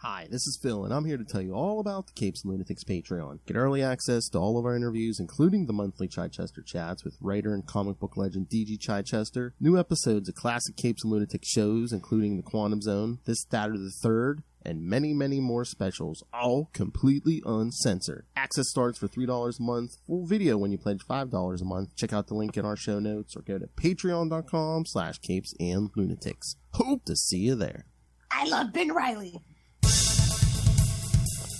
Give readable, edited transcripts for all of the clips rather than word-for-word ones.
Hi, this is Phil, and I'm here to tell you all about the Capes and Lunatics Patreon. Get early access to all of our interviews, including the monthly Chichester chats with writer and comic book legend D.G. Chichester, new episodes of classic Capes and Lunatics shows, including The Quantum Zone, This, That, or the Third, and many, many more specials, all completely uncensored. Access starts for $3 a month, full video when you pledge $5 a month. Check out the link in our show notes or go to patreon.com/CapesandLunatics. Hope to see you there. I love Ben Reilly.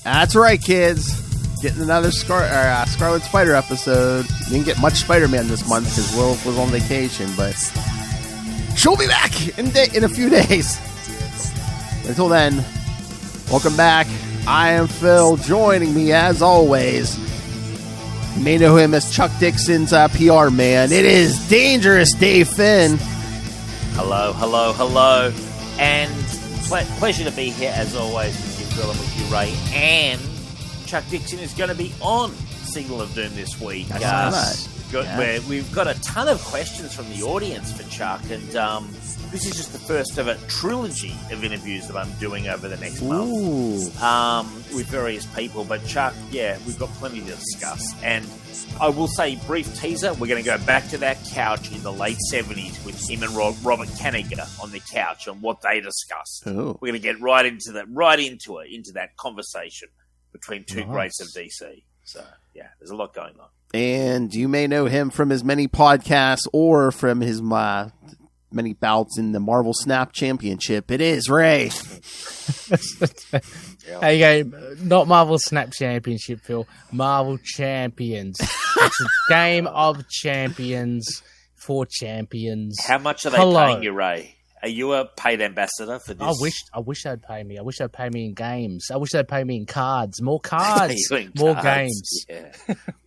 That's right, kids. Getting another Scarlet Spider episode. Didn't get much Spider-Man this month because Will was on vacation, but she'll be back in a few days. Until then, welcome back. I am Phil. Joining me, as always, you may know him as Chuck Dixon's PR man. It is Dangerous Dave Finn. Hello, hello, hello. And pleasure to be here, as always, with you, Phil, and with you, Ray. And Chuck Dixon is going to be on Signal of Doom this week. We've got a ton of questions from the audience for Chuck, and this is just the first of a trilogy of interviews that I'm doing over the next month with various people. But Chuck, yeah, we've got plenty to discuss. And I will say, brief teaser, we're going to go back to that couch in the late 70s with him and Robert Kanigher on the couch and what they discussed. Oh. We're going to get right into that conversation between two greats of DC. So, yeah, there's a lot going on. And you may know him from his many podcasts or from his many bouts in the Marvel Snap Championship. It is Ray. There you go. Not Marvel Snap Championship, Phil. Marvel Champions. It's a game of champions for champions. How much are they paying you, Ray? Are you a paid ambassador for this? I wish they'd pay me. I wish they'd pay me in games. I wish they'd pay me in cards. More cards. More games. Yeah.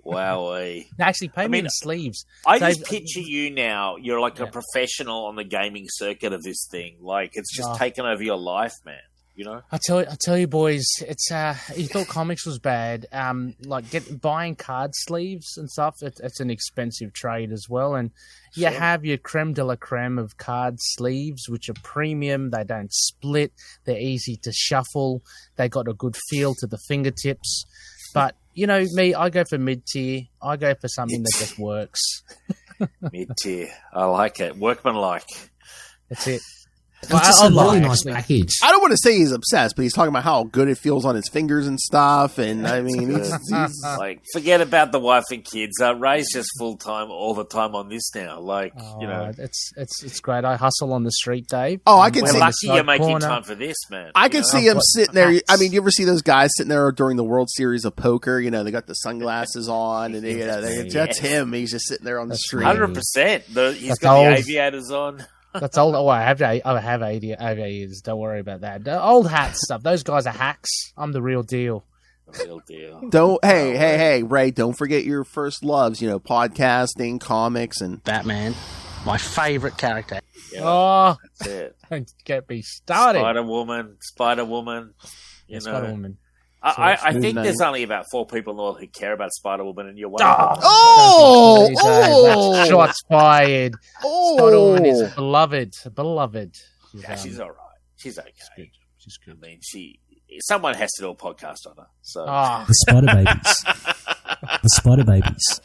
Wowee. Actually, pay me in sleeves. I just picture you now. You're like a professional on the gaming circuit of this thing. Like, it's just taken over your life, man. You know? I tell you, boys, it's you thought comics was bad. Buying card sleeves and stuff. It's an expensive trade as well, and you have your creme de la creme of card sleeves, which are premium. They don't split. They're easy to shuffle. They got a good feel to the fingertips. But you know me, I go for mid tier. I go for something that just works. Mid tier, I like it. Workmanlike. That's it. It's a really nice package. I don't want to say he's obsessed, but he's talking about how good it feels on his fingers and stuff. And I mean, he's like, forget about the wife and kids. Ray's just full time all the time on this now. Like, you know, it's great. I hustle on the street, Dave. Oh, I can We're see. lucky you're making time for this, man. I can see him sitting there. I mean, you ever see those guys sitting there during the World Series of Poker? You know, they got the sunglasses on, and that's him. He's just sitting there on the street. 100%. He's got the aviators on. That's old. Oh, I have aviators. Don't worry about that. The old hat stuff. Those guys are hacks. I'm the real deal. Real deal. Hey, Ray, don't forget your first loves, you know, podcasting, comics, and Batman. My favorite character. Yeah, that's it. Don't get me started. Spider-Woman. You know. Spider-Woman. I think there's only about 4 people in the world who care about Spider-Woman, and you're one of them. That's shots fired. Spider-Woman is beloved. She's all right. She's okay. She's good. I mean, someone has to do a podcast on her. So the Spider Babies.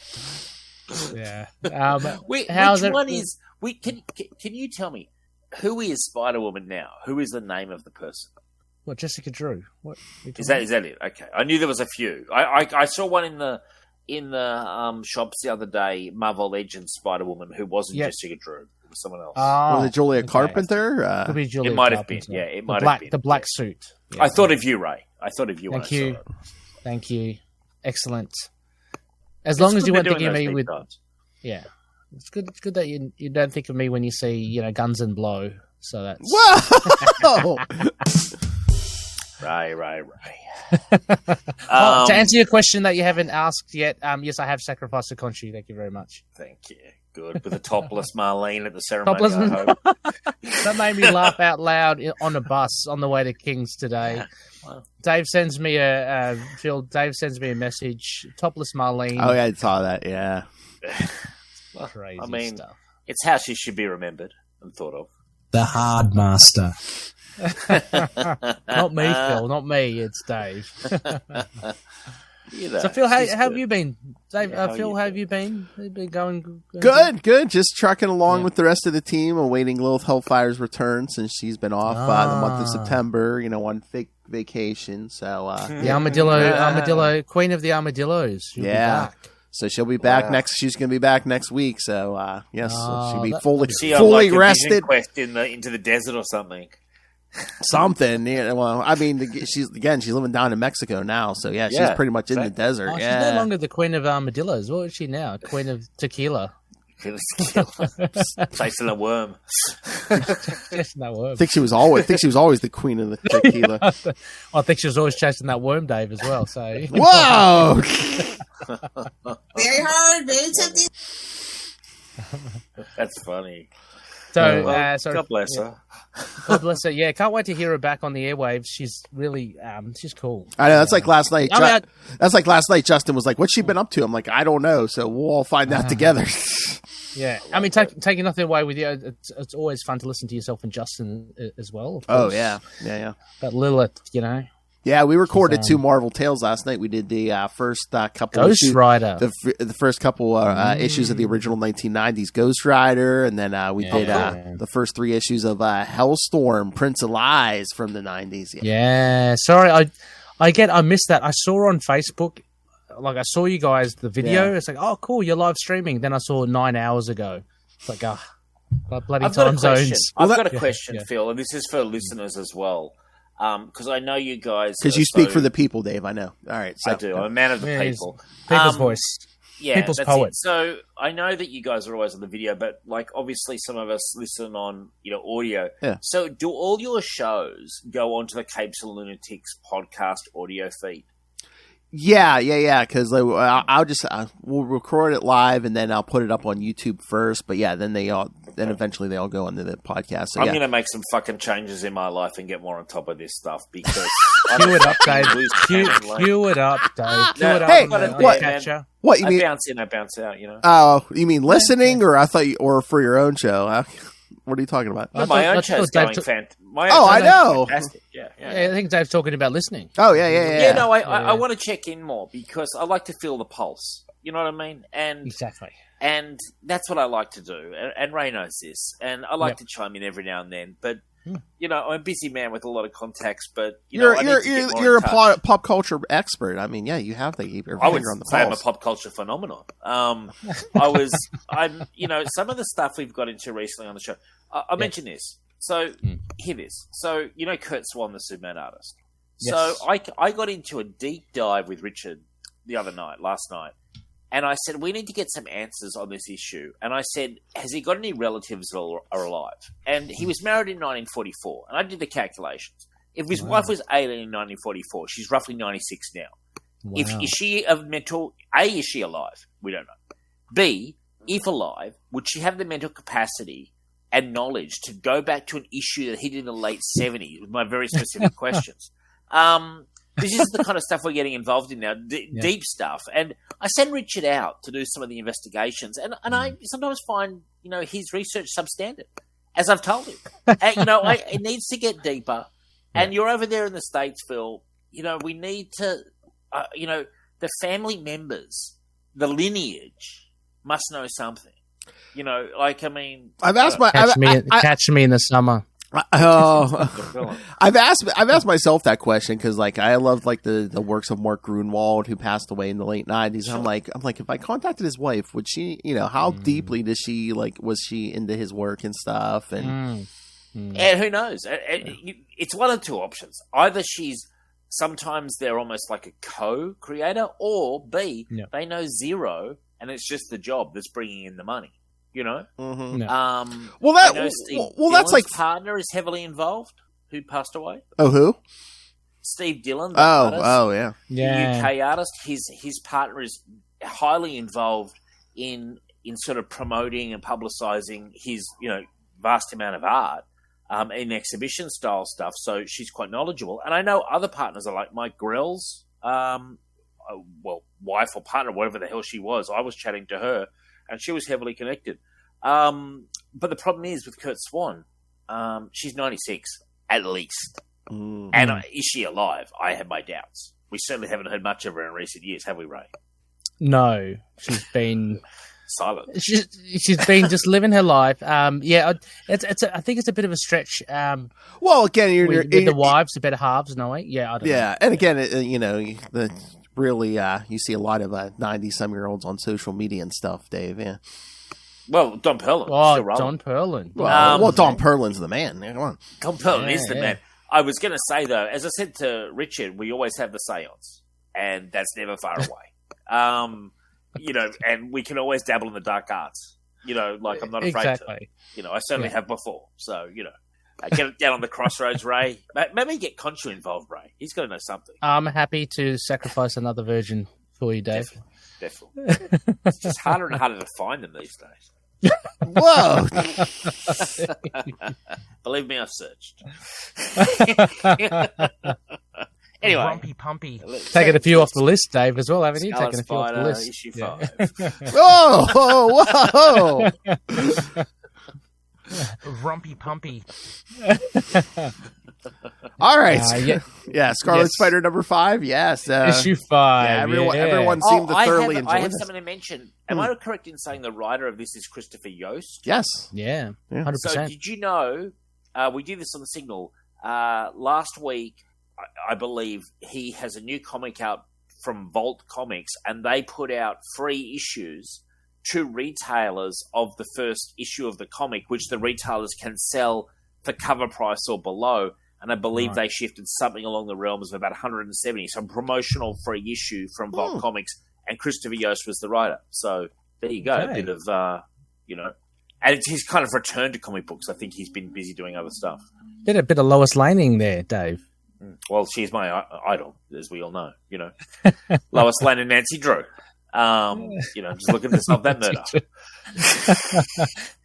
Yeah. Can you tell me who is Spider-Woman now? Who is the name of the person? What, Jessica Drew? What is that it? Okay, I knew there was a few. I saw one in the shops the other day. Marvel Legends Spider-Woman, who wasn't Jessica Drew, it was someone else. Was it Julia Carpenter? Could be Julia. It might have been. Yeah, it might have been. The black suit. Yeah. I thought of you, Ray. I thought of you. Thank you. Thank you. Excellent. As long as you weren't thinking of me with. Yeah, it's good. It's good that you don't think of me when you see Guns and Blow. So that's. Whoa. Right. To answer your question that you haven't asked yet, yes, I have sacrificed a Conchi. Thank you very much. Thank you. Good. With a topless Marlene at the ceremony. That made me laugh out loud on a bus on the way to King's today. Wow. Dave sends me a message. Topless Marlene. Oh yeah, I saw that. Yeah. Crazy stuff. It's how she should be remembered and thought of. The Hard Master. Not me, Phil. Not me. It's Dave. You know, So, Phil, how she's have good. you been? Dave, Yeah, Phil, how have you been? Have you been going? Good. Just trucking along with the rest of the team, awaiting Lilith Hellfire's return since she's been off the month of September, on vacation. So, The armadillo, queen of the armadillos. She'll be back. So she'll be back next. She's going to be back next week. So, yes, so she'll be She on, fully like, a rested. vision quest into the desert or something. Something. Well, I mean, she's living down in Mexico now. So, she's pretty much in the desert. Oh, she's no longer the queen of armadillos. What is she now? Queen of tequila. Chasing a worm. Chasing that worm. I think she was always the queen of the tequila. I think she was always chasing that worm, Dave, as well. So Whoa! Very hard, very tempting. That's funny. So, God bless her. God bless her. Yeah, can't wait to hear her back on the airwaves. She's really, she's cool. I know. That's like last night. I mean, Justin was like, "What's she been up to?" I'm like, "I don't know." So we'll all find out together. Yeah, I mean, taking nothing away with you, it's always fun to listen to yourself and Justin as well. Of Oh course. yeah. But Lilith, Yeah, we recorded 2 Marvel Tales last night. We did the first couple Ghost issues, Rider. the first couple issues of the original 1990s Ghost Rider, and then we did the first 3 issues of Hellstorm, Prince of Lies from the 90s. Yeah, sorry, I missed that. I saw on Facebook, like I saw you guys the video. It's like, oh, cool, you're live streaming. Then I saw it 9 hours ago. It's like, bloody time zones. I've got a question, Phil, and this is for listeners as well. Because I know you guys. Because you speak for the people, Dave. I know. All right, so. I do. I'm a man of the people. People's voice. Yeah, people's that's poet. it. So I know that you guys are always on the video, but obviously some of us listen on audio. Yeah. So do all your shows go onto the Capes and Lunatics podcast audio feed? Yeah. Because we'll record it live and then I'll put it up on YouTube first. But then eventually they all go into the podcast. So, I'm going to make some fucking changes in my life and get more on top of this stuff because cue it up, Dave. Cue it up, Dave. Cue it up. Hey, what you mean? I bounce in, I bounce out. Oh, you mean listening, or I thought or for your own show? What are you talking about? No, my own show's going fantastic. I know. Fantastic. Yeah. I think Dave's talking about listening. Oh, yeah. Yeah, no, I want to check in more because I like to feel the pulse. You know what I mean? And exactly. And that's what I like to do. And Ray knows this. And I like to chime in every now and then. But, I'm a busy man with a lot of contacts. But, you're a pop culture expert. I mean, you have to keep your finger on the pulse. I'm a pop culture phenomenon. Some of the stuff we've got into recently on the show. I'll mention this. So, hear this. So, Kurt Swan, the Superman artist. Yes. So, I got into a deep dive with Richard last night. And I said, we need to get some answers on this issue. And I said, has he got any relatives that are alive? And he was married in 1944. And I did the calculations. If his wife was 18 in 1944, she's roughly 96 now. Wow. Is she of mental... A, is she alive? We don't know. B, if alive, would she have the mental capacity and knowledge to go back to an issue that he did in the late 70s with my very specific questions? This is the kind of stuff we're getting involved in now, deep stuff. And I send Richard out to do some of the investigations, and I sometimes find, his research substandard, as I've told him. And, it needs to get deeper. And you're over there in the States, Phil. We need to, the family members, the lineage must know something. I've asked catch me in the summer. I've asked myself that question because I loved the works of Mark Grunwald, who passed away in the late 90s. Sure. I'm like if I contacted his wife, would she how deeply does she was she into his work and stuff and who knows? It's one of 2 options. Either sometimes they're almost like a co-creator, or B, they know zero and it's just the job that's bringing in the money. Mm-hmm. No. That's like partner is heavily involved. Who passed away? Oh, who? Steve Dillon. Yeah. UK artist. His partner is highly involved in sort of promoting and publicizing his vast amount of art in exhibition style stuff. So she's quite knowledgeable. And I know other partners are like Mike Grell's wife or partner, whatever the hell she was. I was chatting to her. And she was heavily connected. But the problem is with Kurt Swan, she's 96. at least. And is she alive? I have my doubts. We certainly haven't heard much of her in recent years, have we, Ray? No, she's been silent. She's been just living her life. Yeah, I think it's a bit of a stretch. Well, again, you're with the wives, the better halves, no way. Yeah, I don't know. And again, you see a lot of 90-some-year-olds on social media and stuff, Dave. Yeah. Well, Don Perlin. Oh, Don Perlin. Well, Don Perlin's the man. Yeah, come on. Don Perlin is the man. I was going to say, though, as I said to Richard, we always have the seance, and that's never far away. And we can always dabble in the dark arts. Like I'm not afraid to. I certainly have before. So, get it down on the crossroads, Ray. Maybe get Conchu involved, Ray. He's got to know something. I'm happy to sacrifice another virgin for you, Dave. Definitely. It's just harder and harder to find them these days. Whoa! Believe me, I've searched. Anyway, Rumpy Pumpy. Taking a few off the list, Dave, as well, haven't you? Scarlet Taking a few off the list. Issue 5. Whoa! Rumpy Pumpy. All right. Scarlet Spider number 5. Yes. Issue 5. Everyone seemed to thoroughly enjoy I have this. something to mention. Am I correct in saying the writer of this is Christopher Yost? Yes. Yeah. 100%. So did you know, we did this on the Signal, last week, I believe he has a new comic out from Vault Comics, and they put out free issues to retailers of the first issue of the comic, which the retailers can sell for cover price or below. And I believe they shifted something along the realms of about 170, some promotional free issue from Vault Comics, and Christopher Yost was the writer. So there you go, a bit of, and it's his kind of return to comic books. I think he's been busy doing other stuff. Did a bit of Lois Laning there, Dave. Well, she's my idol, as we all know. Lois Lane and Nancy Drew. Just looking to solve that murder.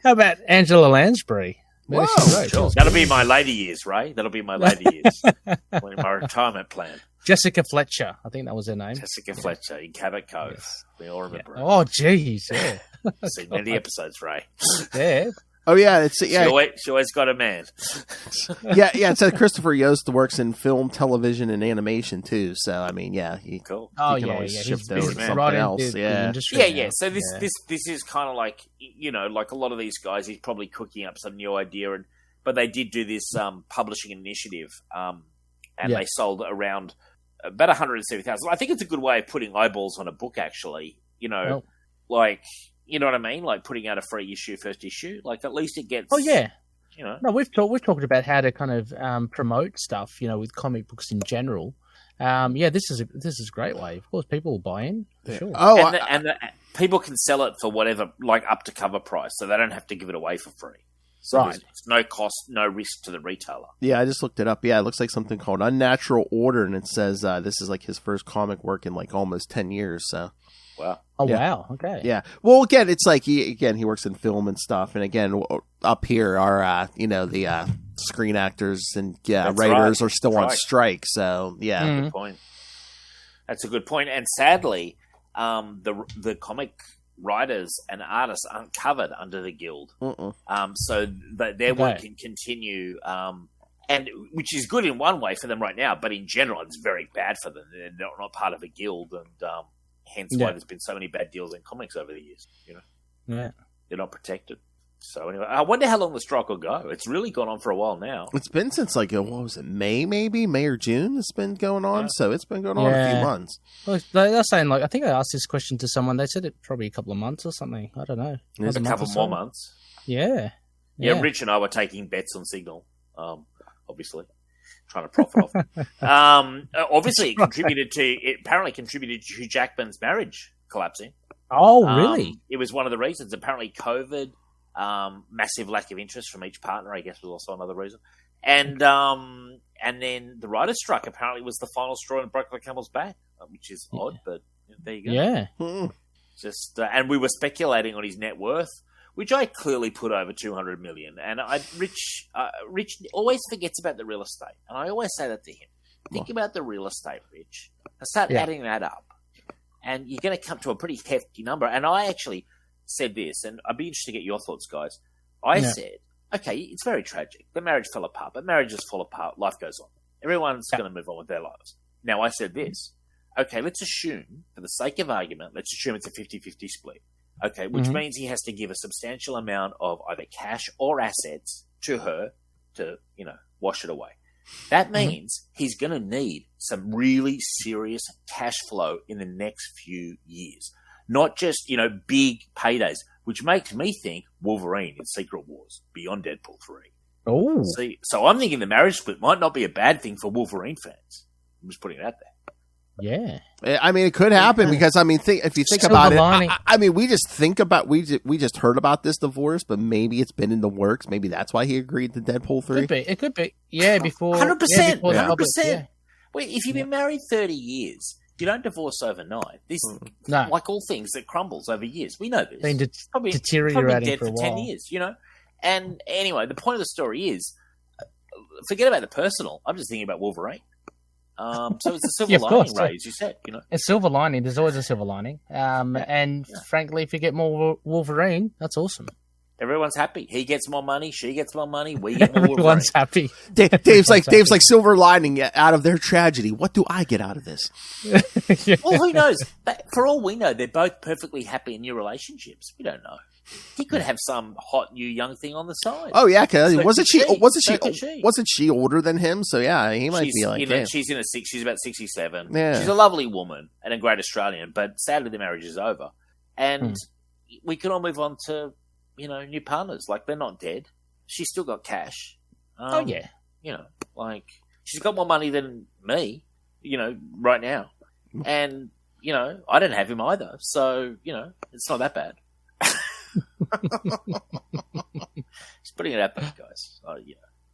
How about Angela Lansbury? Whoa, sure. That'll be my later years, Ray. That'll be my later years. My retirement plan. Jessica Fletcher, I think that was her name. Jessica Fletcher in Cabot Cove. Yes. We all remember her. Oh, jeez, yeah. Seen many episodes, Ray. Yeah. Oh yeah, she always got a man. yeah. It says Christopher Yost works in film, television, and animation too. So I mean, he cool. Can always shift over to something else. Yeah. So this is kind of like like a lot of these guys. He's probably cooking up some new idea, but they did do this publishing initiative, and they sold around about 170,000. I think it's a good way of putting eyeballs on a book. Actually, like. You know what I mean? Like putting out a free issue, first issue. Like at least it gets. Oh yeah. No, we've talked about how to kind of promote stuff. With comic books in general. This is a great way. Of course, people will buy in for sure. Oh, and people can sell it for whatever, like up to cover price, so they don't have to give it away for free. So there's no cost, no risk to the retailer. Yeah, I just looked it up. Yeah, it looks like something called Unnatural Order, and it says this is like his first comic work in like almost 10 years. So. Wow. Oh, wow. Okay. Yeah. Well, again, it's like he works in film and stuff. And again, up here are, the screen actors and writers are still on strike. So, yeah. Good point. That's a good point. And sadly, the comic writers and artists aren't covered under the guild. So their work can continue, and which is good in one way for them right now. But in general, it's very bad for them. They're not part of a guild. And, hence why there's been so many bad deals in comics over the years. Yeah, they're not protected. So anyway, I wonder how long the strike will go. It's really gone on for a while now. It's been since like what was it, May or June? It's been going on, so it's been going on a few months. Well, they're saying I think I asked this question to someone. They said it probably a couple of months or something. I don't know. There's a couple more months. Yeah. Rich and I were taking bets on Signal. Obviously. Trying to profit off it. Obviously, it apparently contributed to Hugh Jackman's marriage collapsing. Oh, really? It was one of the reasons. Apparently, COVID, massive lack of interest from each partner, I guess, was also another reason. And then the writer's strike apparently was the final straw and broke the camel's back, which is odd, but there you go. Yeah. Just and we were speculating on his net worth, which I clearly put over 200 million. And Rich always forgets about the real estate. And I always say that to him. Think about the real estate, Rich. And start adding that up. And you're going to come to a pretty hefty number. And I actually said this, and I'd be interested to get your thoughts, guys. I said, okay, it's very tragic. The marriage fell apart, but marriages fall apart. Life goes on. Everyone's going to move on with their lives. Now, I said this. Okay, let's assume, for the sake of argument, let's assume it's a 50-50 split. Okay, which means he has to give a substantial amount of either cash or assets to her to, wash it away. That means he's going to need some really serious cash flow in the next few years. Not just, big paydays, which makes me think Wolverine in Secret Wars beyond Deadpool 3. Oh. See, so I'm thinking the marriage split might not be a bad thing for Wolverine fans. I'm just putting it out there. Yeah, I mean, it could happen because if you think about it, we just heard about this divorce, but maybe it's been in the works. Maybe that's why he agreed to Deadpool 3. It could be. Yeah, before 100%. 100%. Yeah. Wait, if you've been married 30 years, you don't divorce overnight. This, like all things, that crumbles over years. We know this. Been probably deteriorating dead for a while. 10 years. And anyway, the point of the story is, forget about the personal. I'm just thinking about Wolverine. So it's a silver lining, Ray, as you said. A silver lining. There's always a silver lining. Frankly, if you get more Wolverine, that's awesome. Everyone's happy. He gets more money. She gets more money. We get more Wolverine. Everyone's happy. Dave's like silver lining out of their tragedy. What do I get out of this? Well, who knows? But for all we know, they're both perfectly happy in new relationships. We don't know. He could have some hot new young thing on the side. Oh yeah, because wasn't she older than him? So yeah, he might be like. She's she's about 67. Yeah. She's a lovely woman and a great Australian, but sadly the marriage is over, and we can all move on to new partners. Like, they're not dead. She's still got cash. She's got more money than me. Right now, and I don't have him either. So it's not that bad. Just putting it out there, guys.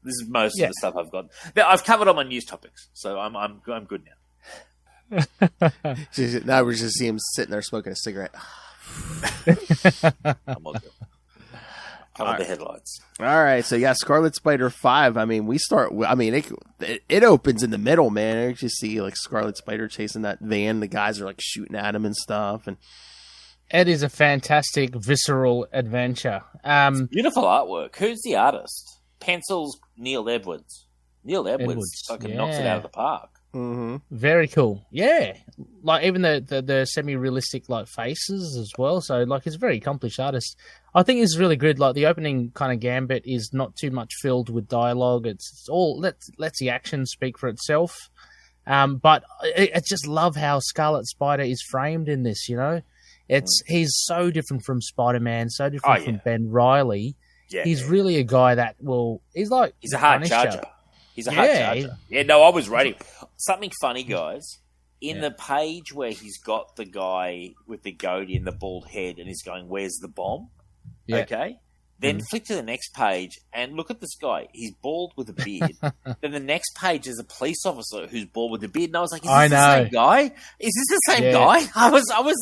This is most of the stuff I've got. I've covered all my news topics, so I'm good now. Now we just see him sitting there smoking a cigarette. I'm all good. Cover the headlights. All right, so Scarlet Spider 5. It opens in the middle, man. I just see Scarlet Spider chasing that van. The guys are shooting at him and stuff, and. It is a fantastic, visceral adventure. Beautiful artwork. Who's the artist? Pencils, Neil Edwards. Neil Edwards fucking knocks it out of the park. Mm-hmm. Very cool. Yeah. Even the semi-realistic faces as well. So he's a very accomplished artist. I think it's really good. The opening kind of gambit is not too much filled with dialogue. It's all lets the action speak for itself. But I just love how Scarlet Spider is framed in this, He's so different from Spider-Man, so different from Ben Reilly. Yeah, he's really a guy that he's a hard charger. He's a hard charger. Yeah, no, I was ready. Something funny, guys. In the page where he's got the guy with the goatee and the bald head and he's going, "Where's the bomb?" Yeah. Okay. Then flick to the next page and look at this guy. He's bald with a beard. Then the next page is a police officer who's bald with a beard. And I was like, is this the same guy? Is this the same guy?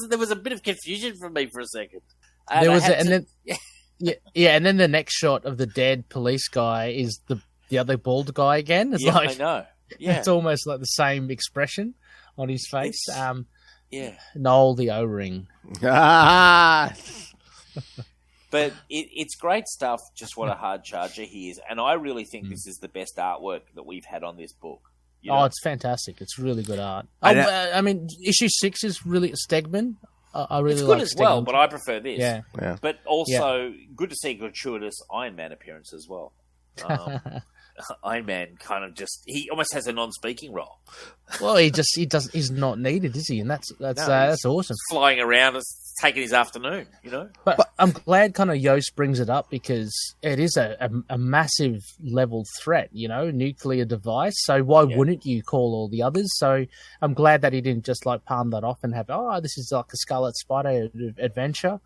There was a bit of confusion for me for a second. And then the next shot of the dead police guy is the other bald guy again. It's I know. Yeah. It's almost like the same expression on his face. Noel the O-ring. But it's great stuff, just what a hard charger he is. And I really think this is the best artwork that we've had on this book. It's fantastic. It's really good art. Issue 6 is really Stegman. I really like Stegman. It's good as well, but I prefer this. Yeah. But also, good to see a gratuitous Iron Man appearance as well. Iron Man he almost has a non-speaking role. Well, he's not needed, is he? And that's awesome. Flying around, taking his afternoon, But I'm glad Yost brings it up because it is a massive level threat, nuclear device. So why wouldn't you call all the others? So I'm glad that he didn't just palm that off and have, this is like a Scarlet Spider adventure.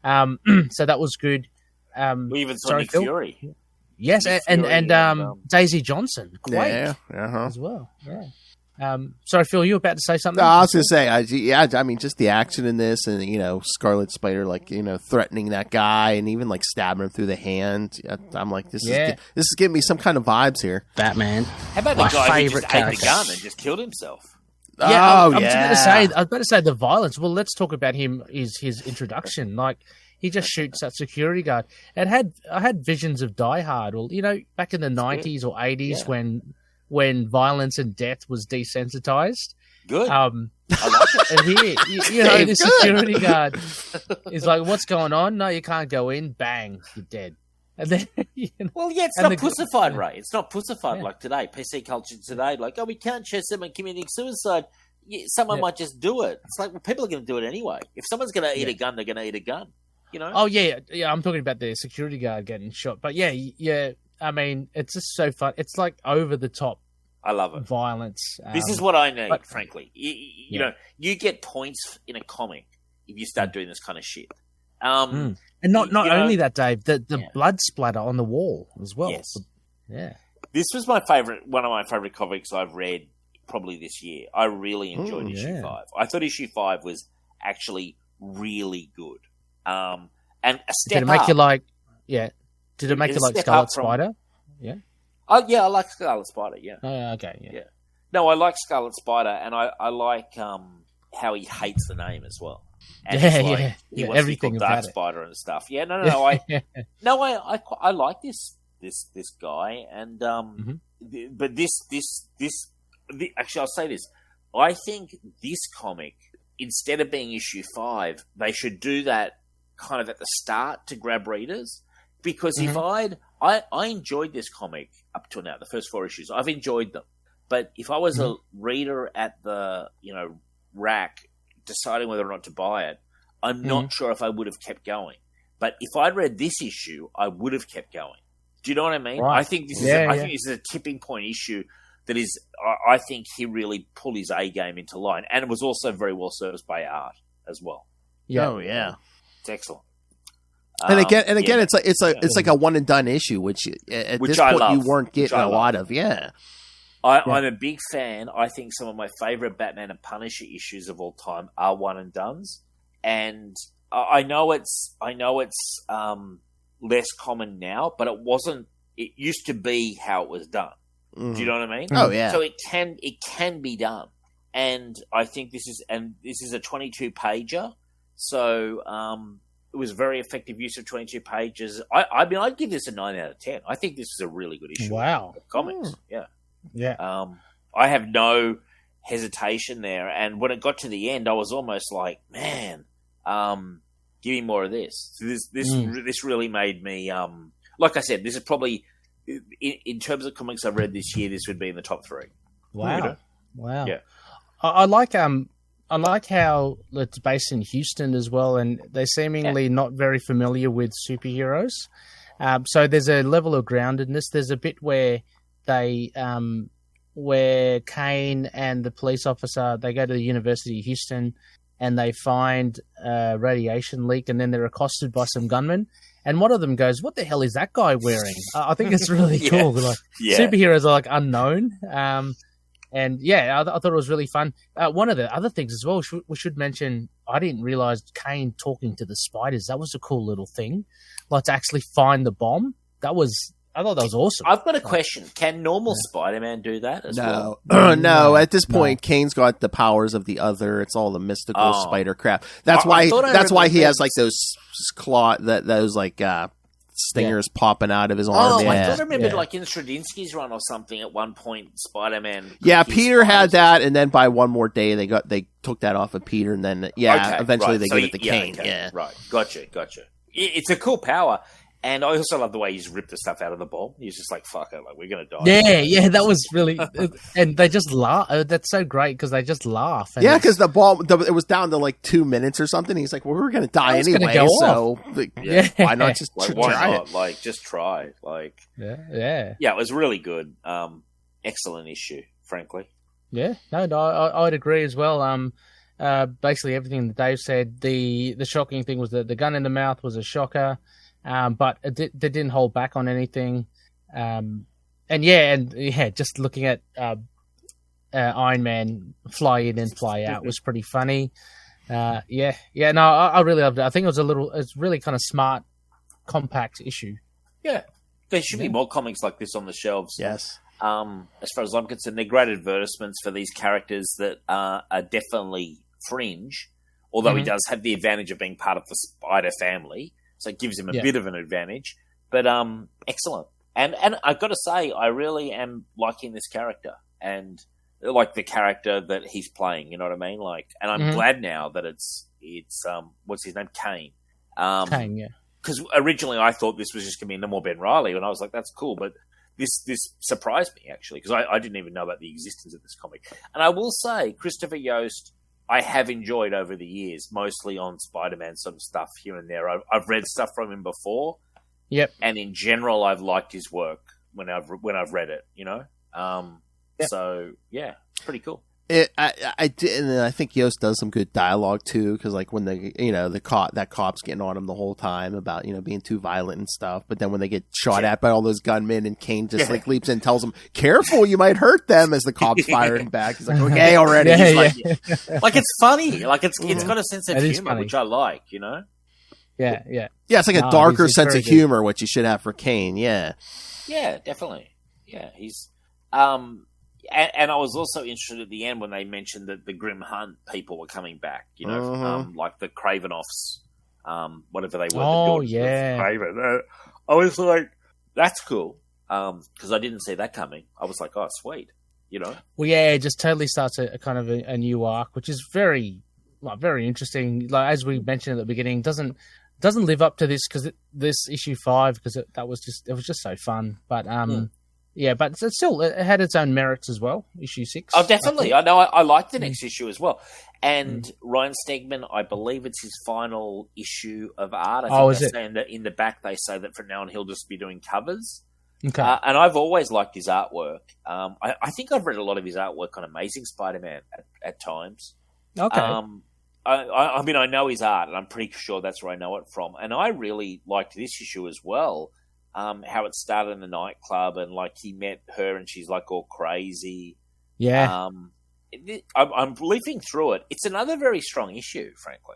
So that was good. We even saw Nick Fury. Yes, and Daisy Johnson, great as well. Yeah. Sorry, Phil, you were about to say something? No, I was going to say, just the action in this, and Scarlet Spider, threatening that guy, and even stabbing him through the hand. I'm like, this is giving me some kind of vibes here. Batman. How about the guy who just ate the gun and just killed himself? Yeah, I was about to say the violence. Well, let's talk about him. His introduction, he just shoots that security guard. I had visions of Die Hard, or back in the 90s or 80s when violence and death was desensitized. Good. I like it. And here, the security guard is like, "What's going on? No, you can't go in. Bang, you're dead." And then, well, yeah, it's not pussified, Ray. It's not pussified like today. PC culture today, like, oh, we can't show someone committing suicide. Yeah, someone might just do it. It's like, well, people are going to do it anyway. If someone's going to eat a gun, they're going to eat a gun. Oh yeah. I'm talking about the security guard getting shot. But yeah. I mean, it's just so fun. It's like over the top. I love it. Violence. This is what I need, frankly. You know, you get points in a comic if you start doing this kind of shit. And not only that, Dave, the blood splatter on the wall as well. Yes. Yeah. This was one of my favorite comics I've read probably this year. I really enjoyed issue 5. I thought issue 5 was actually really good. And a step Did it make up. you like? Yeah. Did it make you like Scarlet Spider? Yeah. Oh yeah, I like Scarlet Spider. Yeah. Oh, okay. Yeah. No, I like Scarlet Spider, and I like how he hates the name as well. And he wants everything to be called Dark about Spider and stuff. Yeah, no. I like this guy, and but actually, I'll say this. I think this comic, instead of being issue 5, they should do that kind of at the start to grab readers. Because if I enjoyed this comic up to now, the first 4 issues, I've enjoyed them. But if I was a reader at the rack deciding whether or not to buy it, I'm not sure if I would have kept going. But if I'd read this issue, I would have kept going. Do you know what I mean? Right. I think this is a tipping point issue that is. I think he really pulled his A game into line, and it was also very well serviced by art as well. Yeah. Oh yeah, it's excellent. And again, it's like a one and done issue, which at this point you weren't getting a lot of. Yeah. I'm a big fan. I think some of my favorite Batman and Punisher issues of all time are one and dones, and I know it's less common now, but it wasn't. It used to be how it was done. Do you know what I mean? Oh yeah. So it can be done, and I think this is a 22 pager, so it was very effective use of 22 pages. I mean, I'd give this a 9 out of 10. I think this is a really good issue. Wow. Of comics. Yeah. Yeah. I have no hesitation there. And when it got to the end, I was almost like, man, give me more of this. So this really made me, like I said, this is probably, in terms of comics I've read this year, this would be in the top 3. Wow. Wow. Yeah. I like how it's based in Houston as well, and they're seemingly not very familiar with superheroes. So there's a level of groundedness. There's a bit where where Kaine and the police officer, they go to the University of Houston and they find a radiation leak, and then they're accosted by some gunmen. And one of them goes, "What the hell is that guy wearing?" I think it's really cool. Like, superheroes are like unknown. And yeah, I thought it was really fun. One of the other things as well, we should mention, I didn't realize Kaine talking to the spiders. That was a cool little thing. Like, to actually find the bomb. I thought that was awesome. I've got a question. Can normal Spider-Man do that as well? No, at this point, Kaine's got the powers of the other. It's all the mystical spider crap. That's why he has like those stingers popping out of his arm. I thought I remembered like in Stradinsky's run or something at one point, Spider-Man. Yeah, Peter had that, and then by one more day they took that off of Peter, and then eventually they give it to Kaine. Okay. Yeah, right, gotcha. It's a cool power, and I also love the way he's ripped the stuff out of the bomb. He's just like, "Fuck it, like we're gonna die." Yeah, that was really, and they just laugh. That's so great because they just laugh. Yeah, because the bomb, it was down to like 2 minutes or something. He's like, "Well, we're gonna die anyway, so why not just try it? Like, just try. Like, yeah. It was really good. Excellent issue, frankly. Yeah, no, I'd agree as well. Basically everything that Dave said. The shocking thing was that the gun in the mouth was a shocker. But they didn't hold back on anything. Just looking at Iron Man fly in and fly out was pretty funny. I really loved it. I think it's really kind of smart, compact issue. Yeah, there should be more comics like this on the shelves. Yes. As far as I'm concerned, they're great advertisements for these characters that are definitely fringe, Although he does have the advantage of being part of the Spider family, so it gives him a bit of an advantage. But excellent. And I've got to say, I really am liking this character and like the character that he's playing. You know what I mean? Like, and I'm glad now that it's what's his name, Kaine. Kaine, yeah. Because originally I thought this was just going to be no more Ben Reilly, and I was like, that's cool, but this surprised me actually because I didn't even know about the existence of this comic. And I will say, Christopher Yost, I have enjoyed over the years, mostly on Spider-Man sort of stuff here and there. I've read stuff from him before. Yep. And in general, I've liked his work when I've read it, you know? So, yeah, pretty cool. I did, and I think Yost does some good dialogue too, because like when that cop's getting on him the whole time about being too violent and stuff, but then when they get shot at by all those gunmen, and Kaine just like leaps in and tells them, "Careful, you might hurt them," as the cop's firing back. He's like, "Okay, already." He's like it's funny, like it's got a sense of humor, which I like, you know. Yeah. It's like a darker sense of humor, which you should have for Kaine. Yeah, definitely. Yeah, he's And I was also interested at the end when they mentioned that the Grim Hunt people were coming back, like the Kravinoffs, whatever they were. Oh, yeah. I was like, that's cool, because I didn't see that coming. I was like, oh, sweet, Well, yeah, it just totally starts a kind of a new arc, which is very interesting. Like, as we mentioned at the beginning, doesn't live up to this because this issue 5 because it was just so fun, but Yeah, but it had its own merits as well. Issue 6. Oh, definitely. I know. I like the next issue as well. And Ryan Stegman, I believe it's his final issue of art. I think in the back they say that from now on he'll just be doing covers. Okay. And I've always liked his artwork. I think I've read a lot of his artwork on Amazing Spider-Man at times. Okay. I mean, I know his art, and I'm pretty sure that's where I know it from. And I really liked this issue as well. How it started in the nightclub and like he met her and she's like all crazy. Yeah. I'm leafing through it. It's another very strong issue, frankly.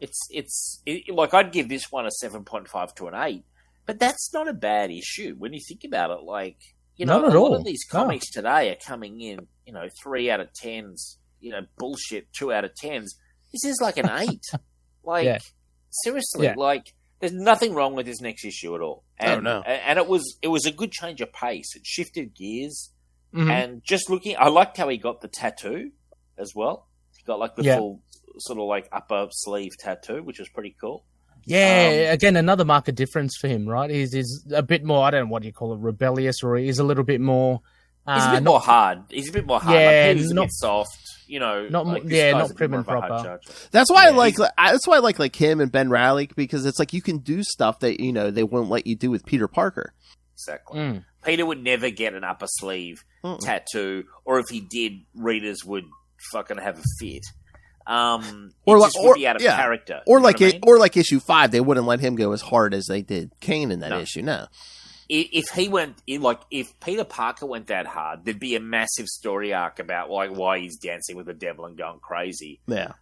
It's like I'd give this one a 7.5 to an 8, but that's not a bad issue when you think about it. Like not at a all. lot of these comics today are coming in, 3 out of 10s, bullshit 2 out of 10s. This is like an 8. Seriously, like. There's nothing wrong with this next issue at all. And, no. And it was a good change of pace. It shifted gears. And just looking, I liked how he got the tattoo as well. He got like the full sort of like upper sleeve tattoo, which was pretty cool. Yeah, again, another marked difference for him, right? He's a bit more, I don't know what you call it, rebellious, or he's a little bit more... he's a bit more hard. He's a bit more hard. Yeah, he's a bit soft. Not prim and proper. That's why I like. That's why I like him and Ben Reilly, because it's like you can do stuff that they won't let you do with Peter Parker. Exactly. Peter would never get an upper sleeve tattoo, or if he did, readers would fucking have a fit. Or just would be out of character. Or like issue 5, they wouldn't let him go as hard as they did Kaine in that issue. No. If he went if Peter Parker went that hard, there'd be a massive story arc about like why he's dancing with the devil and going crazy. Yeah.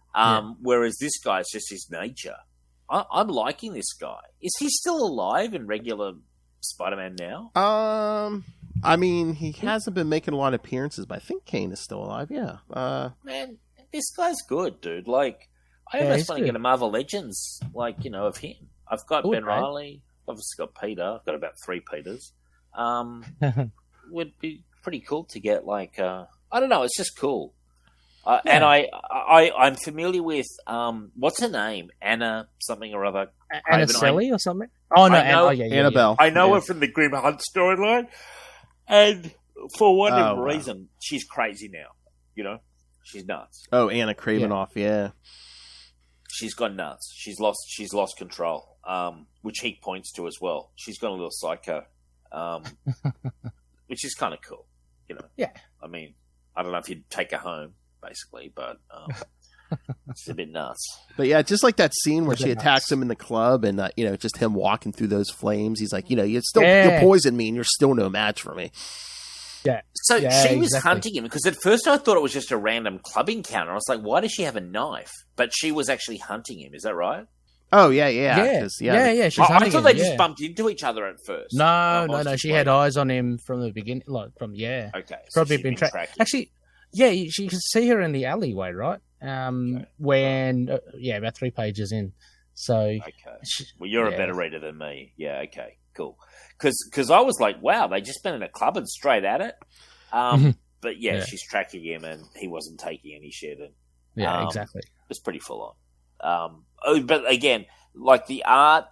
Whereas this guy's just his nature. I'm liking this guy. Is he still alive in regular Spider-Man now? I mean, he hasn't been making a lot of appearances, but I think Kaine is still alive. Yeah. Man, this guy's good, dude. Like, I almost want to get a Marvel Legends, of him. I've got Ben Reilly. Obviously got Peter. I've got about 3 Peters. Would be pretty cool to get I don't know. It's just cool. And I'm familiar with what's her name? Anna something or other. Anna Selly or something. Oh no, Annabelle. I know her from the Grim Hunt storyline, and for whatever reason, she's crazy now. She's nuts. Oh, Ana Kravinoff. Yeah. She's gone nuts. She's lost control. Which he points to as well. She's gone a little psycho, which is kind of cool, Yeah. I mean, I don't know if you'd take her home, basically, but it's a bit nuts. But yeah, just like that scene where she attacks him in the club, and just him walking through those flames. He's like, you poisoned me, and you're still no match for me. Yeah. So she was hunting him because at first I thought it was just a random club encounter. I was like, why does she have a knife? But she was actually hunting him. Is that right? Oh yeah. She's I thought they just bumped into each other at first. No. She had eyes on him from the beginning. Okay. So probably been tracked. Actually, yeah, you can see her in the alleyway, right? when about 3 pages in. So okay, well, you're a better reader than me. Yeah, okay, cool. Because I was like, wow, they just been in a club and straight at it. But she's tracking him, and he wasn't taking any shit. And exactly. It was pretty full on. But again, like the art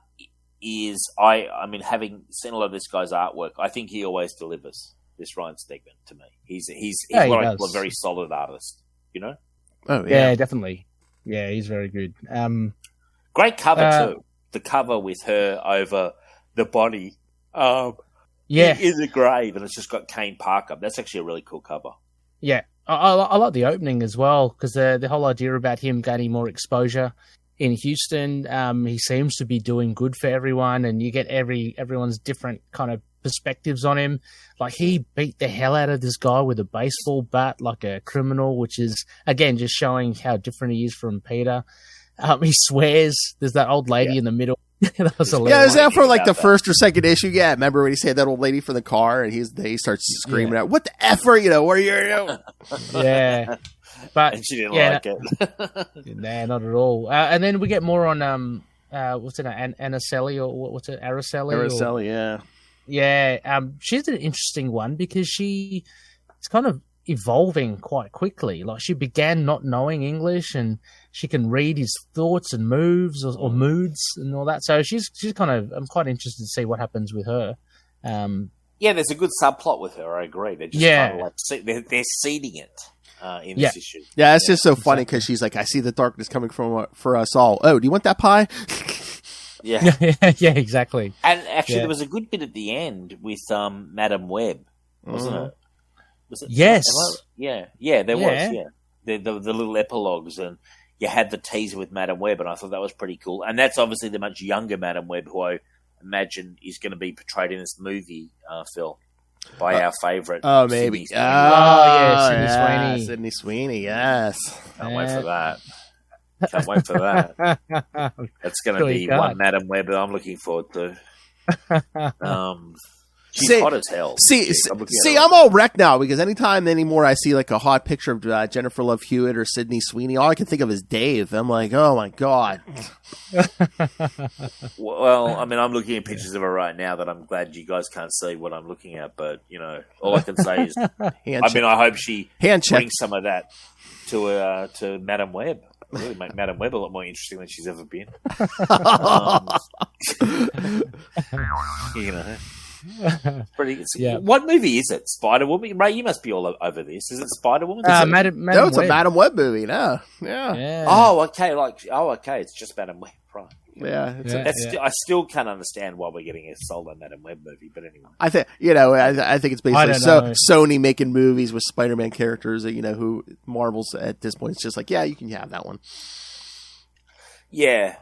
is, I mean, having seen a lot of this guy's artwork, I think he always delivers. This Ryan Stegman to me, he's what I call a very solid artist. You know? Oh yeah, definitely. Yeah, he's very good. Great cover too. The cover with her over the body. Is a grave, and it's just got Kaine Parker. That's actually a really cool cover. Yeah, I like the opening as well, because the whole idea about him gaining more exposure in Houston, he seems to be doing good for everyone, and you get everyone's different kind of perspectives on him. Like, he beat the hell out of this guy with a baseball bat like a criminal, which is, again, just showing how different he is from Peter. He swears. There's that old lady in the middle. That was hilarious. Yeah, is that for like the first or second issue? Yeah, remember when he said that old lady from the car, and he starts screaming out, "What the F are you? What are you?" Yeah, but and she didn't like it. Nah, not at all. And then we get more on what's it, Anacelli, or what's it, Araceli? Araceli, yeah. Yeah, she's an interesting one because it's kind of evolving quite quickly. Like, she began not knowing English, and she can read his thoughts and moves or moods and all that. So she's kind of, I'm quite interested to see what happens with her. There's a good subplot with her. I agree. They're just kind of like they're seeding it in this issue. Yeah, it's just so funny because she's like, I see the darkness coming for us all. Oh, do you want that pie? Yeah, exactly. And actually, there was a good bit at the end with Madam Web, wasn't it? Was it? Yes. There was. Yeah, the little epilogues, and you had the teaser with Madam Web, and I thought that was pretty cool. And that's obviously the much younger Madam Web, who I imagine is going to be portrayed in this movie, Phil, by our favourite. Oh, maybe. Sydney Sweeney. Sydney Sweeney, yes. Can't wait for that. Can't wait for that. That's going to be one Madam Web that I'm looking forward to. She's hot as hell. I'm all wrecked now because anytime anymore I see like a hot picture of Jennifer Love Hewitt or Sydney Sweeney, all I can think of is Dave. I'm like, oh my God. Well, I mean, I'm looking at pictures of her right now that I'm glad you guys can't see what I'm looking at, but, you know, all I can say is, I hope she brings some of that to Madam Web. Really make Madam Web a lot more interesting than she's ever been. You know. What movie is it? Spider Woman? Ray, you must be all over this. Is it Spider Woman? Madam it's Web. A Madam Web movie. No, yeah. Oh, okay. It's just Madam Web, right? Yeah. I still can't understand why we're getting a solo Madam Web movie, but anyway. I think I think it's basically Sony making movies with Spider-Man characters that, you know, who Marvel's at this point. It's just like, you can have that one. Yeah.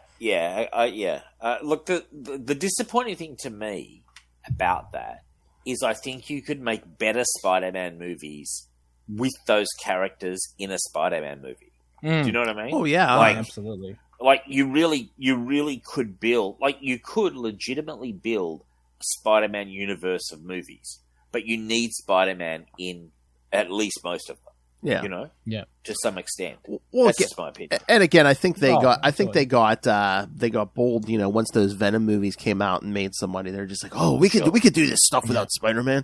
Look, the disappointing thing to me about that is I think you could make better Spider-Man movies with those characters in a Spider-Man movie. Do you know what I mean? Oh yeah, absolutely. Like you really could build, like you could legitimately build a Spider-Man universe of movies, but you need Spider-Man in at least most of them. Yeah, you know, to some extent. Well, that's just my opinion. And again, I think they got bold. You know, once those Venom movies came out and made some money, they're just like, oh, we could do this stuff without Spider-Man.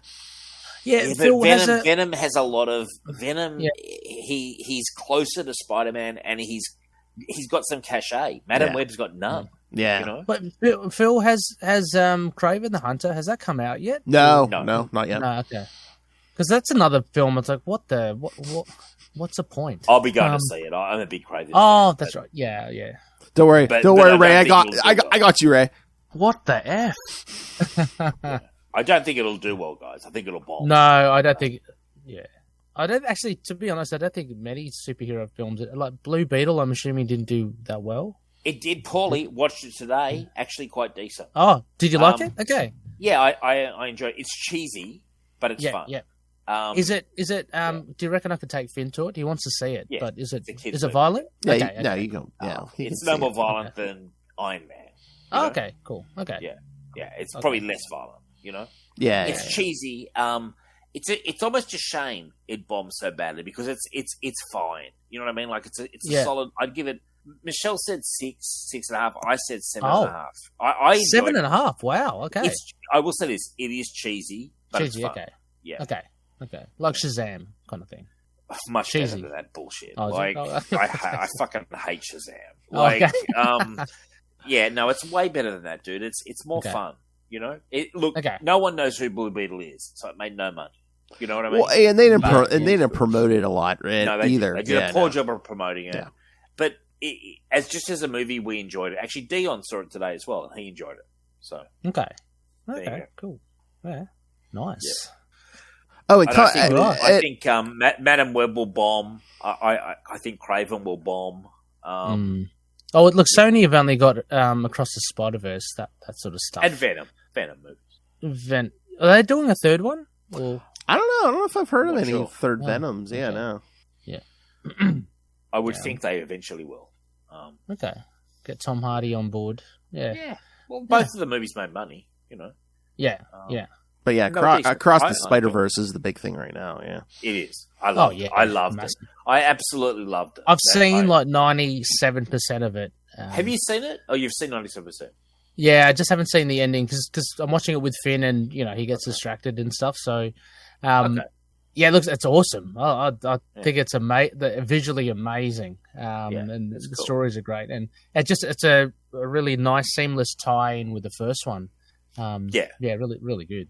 Yeah, but Venom has a lot of Venom. Yeah. He's closer to Spider-Man, and he's got some cachet. Madam Web's got none. Yeah, you know? But Phil has Kraven the Hunter. Has that come out yet? No, not yet. No, okay. Because that's another film. It's like, what's the point? I'll be going to see it. I'm a big Kraven. Oh, that's right. Yeah. Don't worry, Ray. I got you, Ray. What the F? I don't think it'll do well, guys. I think it'll bomb. No, I don't think. Yeah, I don't actually. To be honest, I don't think many superhero films, like Blue Beetle, I'm assuming didn't do that well. It did poorly. Watched it today. Actually, quite decent. Oh, did you like it? Okay. Yeah, I enjoyed it. It's cheesy, but it's fun. Yeah. Is it? Do you reckon I could take Finn to it? He wants to see it, but is it violent? Yeah, okay, no, you go. Yeah, it's no more violent than Iron Man. Oh, okay, cool. Okay, yeah, it's probably less violent. You know, yeah, it's cheesy. it's almost a shame it bombed so badly because it's fine. You know what I mean? Like it's a solid. I'd give it. Michelle said 6.5. I said 7.5. I enjoyed 7.5. Wow. Okay. I will say this: it is cheesy, but it's fun. Okay. Yeah. Okay. Like Shazam kind of thing. Much Cheesy. better than that bullshit. Oh, like okay. I fucking hate Shazam. Like, Okay. yeah, no, it's way better than that, dude. It's more fun. You know, no one knows who Blue Beetle is, so it made no money. You know what I mean? Well, and they didn't promote it a lot either. They did a poor job of promoting it. Yeah. But as a movie, we enjoyed it. Actually, Dion saw it today as well, and he enjoyed it. So okay, cool, yeah, nice. Yeah. Oh, and I think Madam Web will bomb. I think Craven will bomb. Oh, look, Sony have only got Across the Spider-Verse, that sort of stuff, and Venom movies. Are they doing a third one? Or? I don't know. I don't know if I've heard of any third No. Venoms. Yeah, Okay. no. Yeah. I would think they eventually will. Okay. Get Tom Hardy on board. Yeah. Yeah. Well, both of the movies made money, you know. Yeah. But yeah, No, Across I the Spider-Verse is the big thing right now, yeah. It is. I loved it. I loved it. I absolutely loved it. I've seen like 97% of it. Have you seen it? Oh, you've seen 97%. Yeah, I just haven't seen the ending because I'm watching it with Finn and, you know, he gets distracted and stuff. So, yeah, it's awesome. I think it's visually amazing. And the stories are great. And it's a really nice, seamless tie-in with the first one. Yeah, really, really good.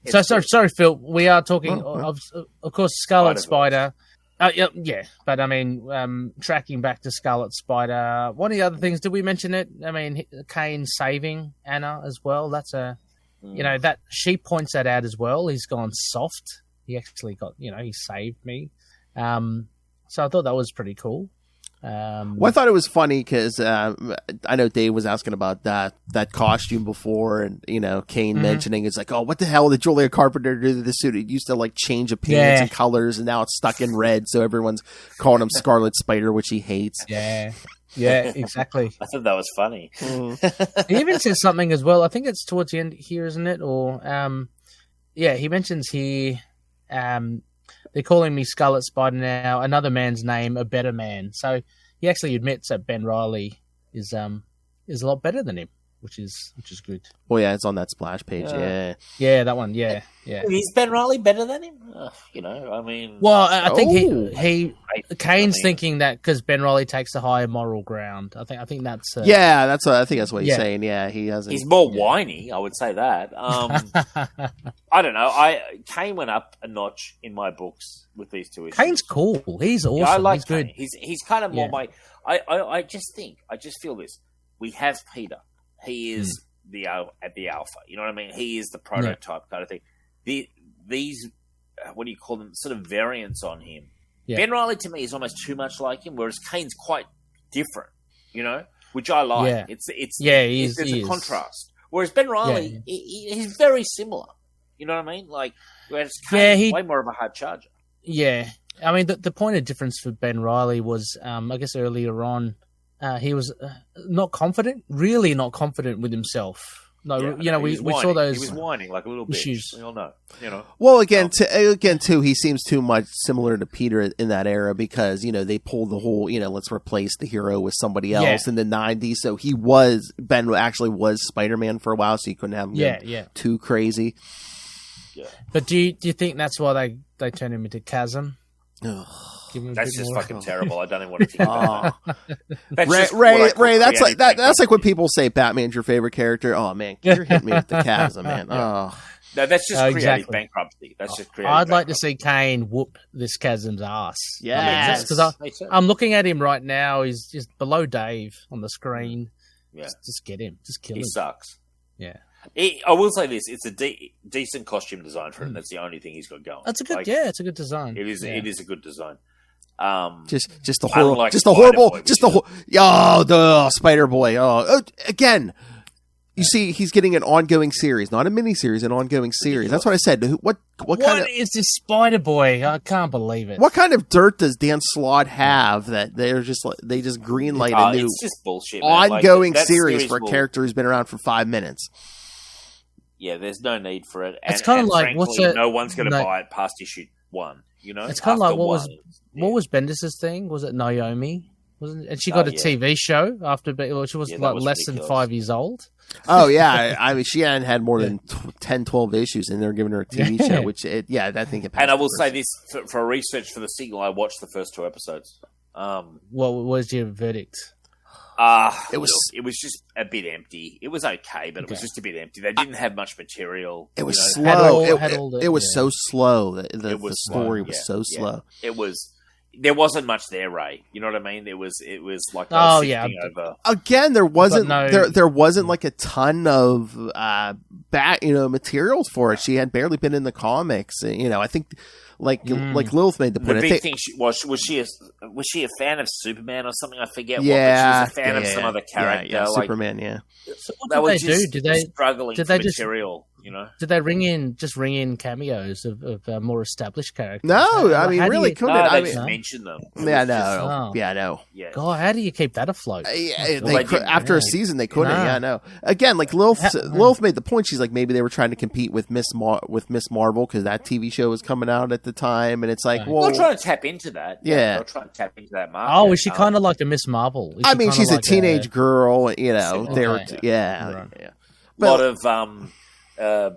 Sorry, Phil. We are talking, of course, Scarlet Spider. Yeah, but I mean, tracking back to Scarlet Spider. One of the other things, did we mention it? I mean, Kaine saving Anna as well. That's that she points that out as well. He's gone soft. He actually he saved me. So I thought that was pretty cool. Well, I thought it was funny because I know Dave was asking about that costume before, and Kaine mentioning it's like, oh, what the hell did Julia Carpenter do to the suit? It used to like change appearance and colors, and now it's stuck in red, so everyone's calling him Scarlet Spider, which he hates. Yeah, exactly. I thought that was funny. He even says something as well. I think it's towards the end here, isn't it? Or he mentions here. They're calling me Scarlet Spider now. Another man's name, a better man. So he actually admits that Ben Reilly is a lot better than him, which is good. Well, yeah, it's on that splash page. Yeah, that one. Yeah. Is Ben Reilly better than him? I mean. Well, I think Kaine's thinking that because Ben Reilly takes the higher moral ground. I think that's. I think that's what he's saying. Yeah, he hasn't. He's more whiny. I would say that. I don't know. Kaine went up a notch in my books with these two issues. Kaine's cool. He's awesome. Yeah, I like he's good. He's kind of more my. I just feel this. We have Peter. He is the alpha. You know what I mean? He is the prototype kind of thing. These what do you call them? Sort of variants on him. Yeah. Ben Reilly to me is almost too much like him, whereas Kaine's quite different. Which I like. Yeah. It's a contrast. Whereas Ben Reilly, he's very similar. You know what I mean? Like, whereas Kaine's way more of a hard charger. Yeah, I mean the point of difference for Ben Reilly was, I guess earlier on, he was really not confident with himself. No, we saw those. He was whining like a little issues. We all know. Well, again, too, he seems too much similar to Peter in that era because they pulled the whole let's replace the hero with somebody else in the '90s. So Ben actually was Spider-Man for a while, so you couldn't have him too crazy. Yeah. But do you think that's why they turned him into Chasm? That's just fucking terrible. I don't even want to think about that. Ray, that's like when people say Batman's your favorite character. Oh man, you're hitting me with the Chasm, man. Oh. No, that's just creative bankruptcy. That's just creative. I'd like to see Kaine whoop this Chasm's ass. Yes, because I'm looking at him right now. He's just below Dave on the screen. Yeah, just get him. Just kill him. He sucks. Yeah. I will say this: it's a decent costume design for him. That's the only thing he's got going. That's a good, it's a good design. It is. It is a good design. Just the horrible, the Spider Boy. Again, you see, he's getting an ongoing series, not a mini-series, an ongoing series. That's what I said. What kind of is this Spider Boy? I can't believe it. What kind of dirt does Dan Slott have that they just greenlight a new it's just bullshit, ongoing series for a character who's been around for 5 minutes? there's no need for it. It's kind of like, frankly, what's it? no one's going to buy it past issue 1. You know, It's kind of like After what was Bendis's thing? Was it Naomi? And she got a TV show after, she was like less than 5 years old. Oh yeah, I mean she hadn't had more than 10, 12 issues, and they're giving her a TV show, which I think it. And I will say this for research for the sequel, I watched the first 2 episodes. What was your verdict? It was just a bit empty. It was okay, but it was just a bit empty. They didn't have much material. It was slow. It was so slow. The story was so slow. It was. There wasn't much there, Ray. You know what I mean? It was like over. Again, there wasn't there wasn't like a ton of materials for it. She had barely been in the comics. I think like Lilith made the point. The big thing was she a fan of Superman or something? I forget. Yeah, what, but she was a fan of some other character. Yeah, Superman. Yeah. So what did they do? Did they struggling for material? Did they ring in cameos of more established characters? No, I mean, really couldn't. I just mentioned them. Yeah, no. Yeah, no. Yeah. God, how do you keep that afloat? After a season, they couldn't. Yeah, no. Again, like Lilith made the point. She's like, maybe they were trying to compete with Miss Marvel because that TV show was coming out at the time, and it's like, well, they're trying to tap into that. Yeah, they're trying to tap into that market. Oh, is she kind of like a Miss Marvel? I mean, she's a teenage girl. A lot of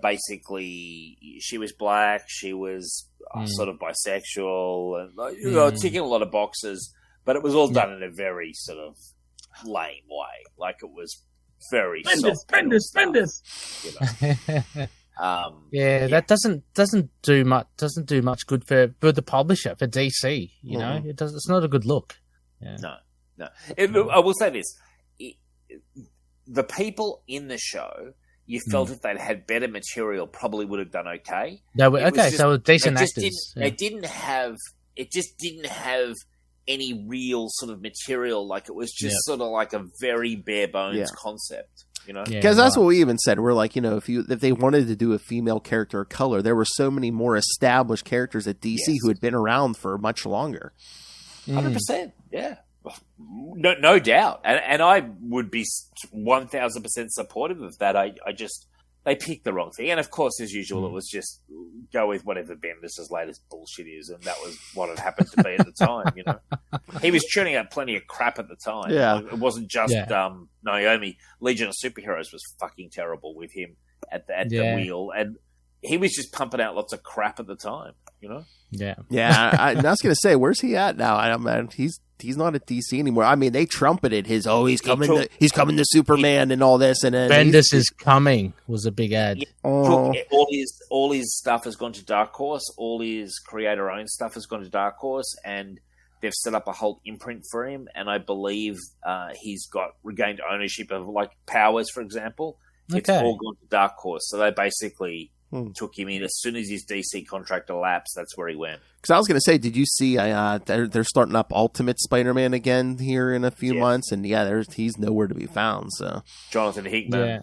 basically, she was black. She was sort of bisexual, and ticking a lot of boxes. But it was all done in a very sort of lame way. Like it was very Bendis. That doesn't do much good for the publisher, for DC. You know, it's not a good look. Yeah. No. I will say this: the people in the show, you felt if they'd had better material, probably would have done okay. So decent actors. It just didn't have any real sort of material. Like it was just sort of like a very bare bones concept. Because that's what we even said. We're like, if they wanted to do a female character of color, there were so many more established characters at DC who had been around for much longer. 100%, yeah. No doubt. And I would be 1,000% supportive of that. They picked the wrong thing. And of course, as usual, it was just go with whatever Bendis' latest bullshit is. And that was what it happened to be at the time, He was churning out plenty of crap at the time. Yeah. It wasn't just Naomi. Legion of Superheroes was fucking terrible with him at the wheel. And he was just pumping out lots of crap at the time, Yeah. I was going to say, where's he at now? He's not at DC anymore. I mean, they trumpeted his he's coming to Superman and all this, and then Bendis is coming was a big ad. All his stuff has gone to Dark Horse. All his creator-owned stuff has gone to Dark Horse, and they've set up a whole imprint for him. And I believe he's got regained ownership of like Powers, for example. It's all gone to Dark Horse, so they basically took him in as soon as his DC contract elapsed. That's where he went. Because I was going to say, did you see they're starting up Ultimate Spider-Man again here in a few months, and he's nowhere to be found. So Jonathan Hickman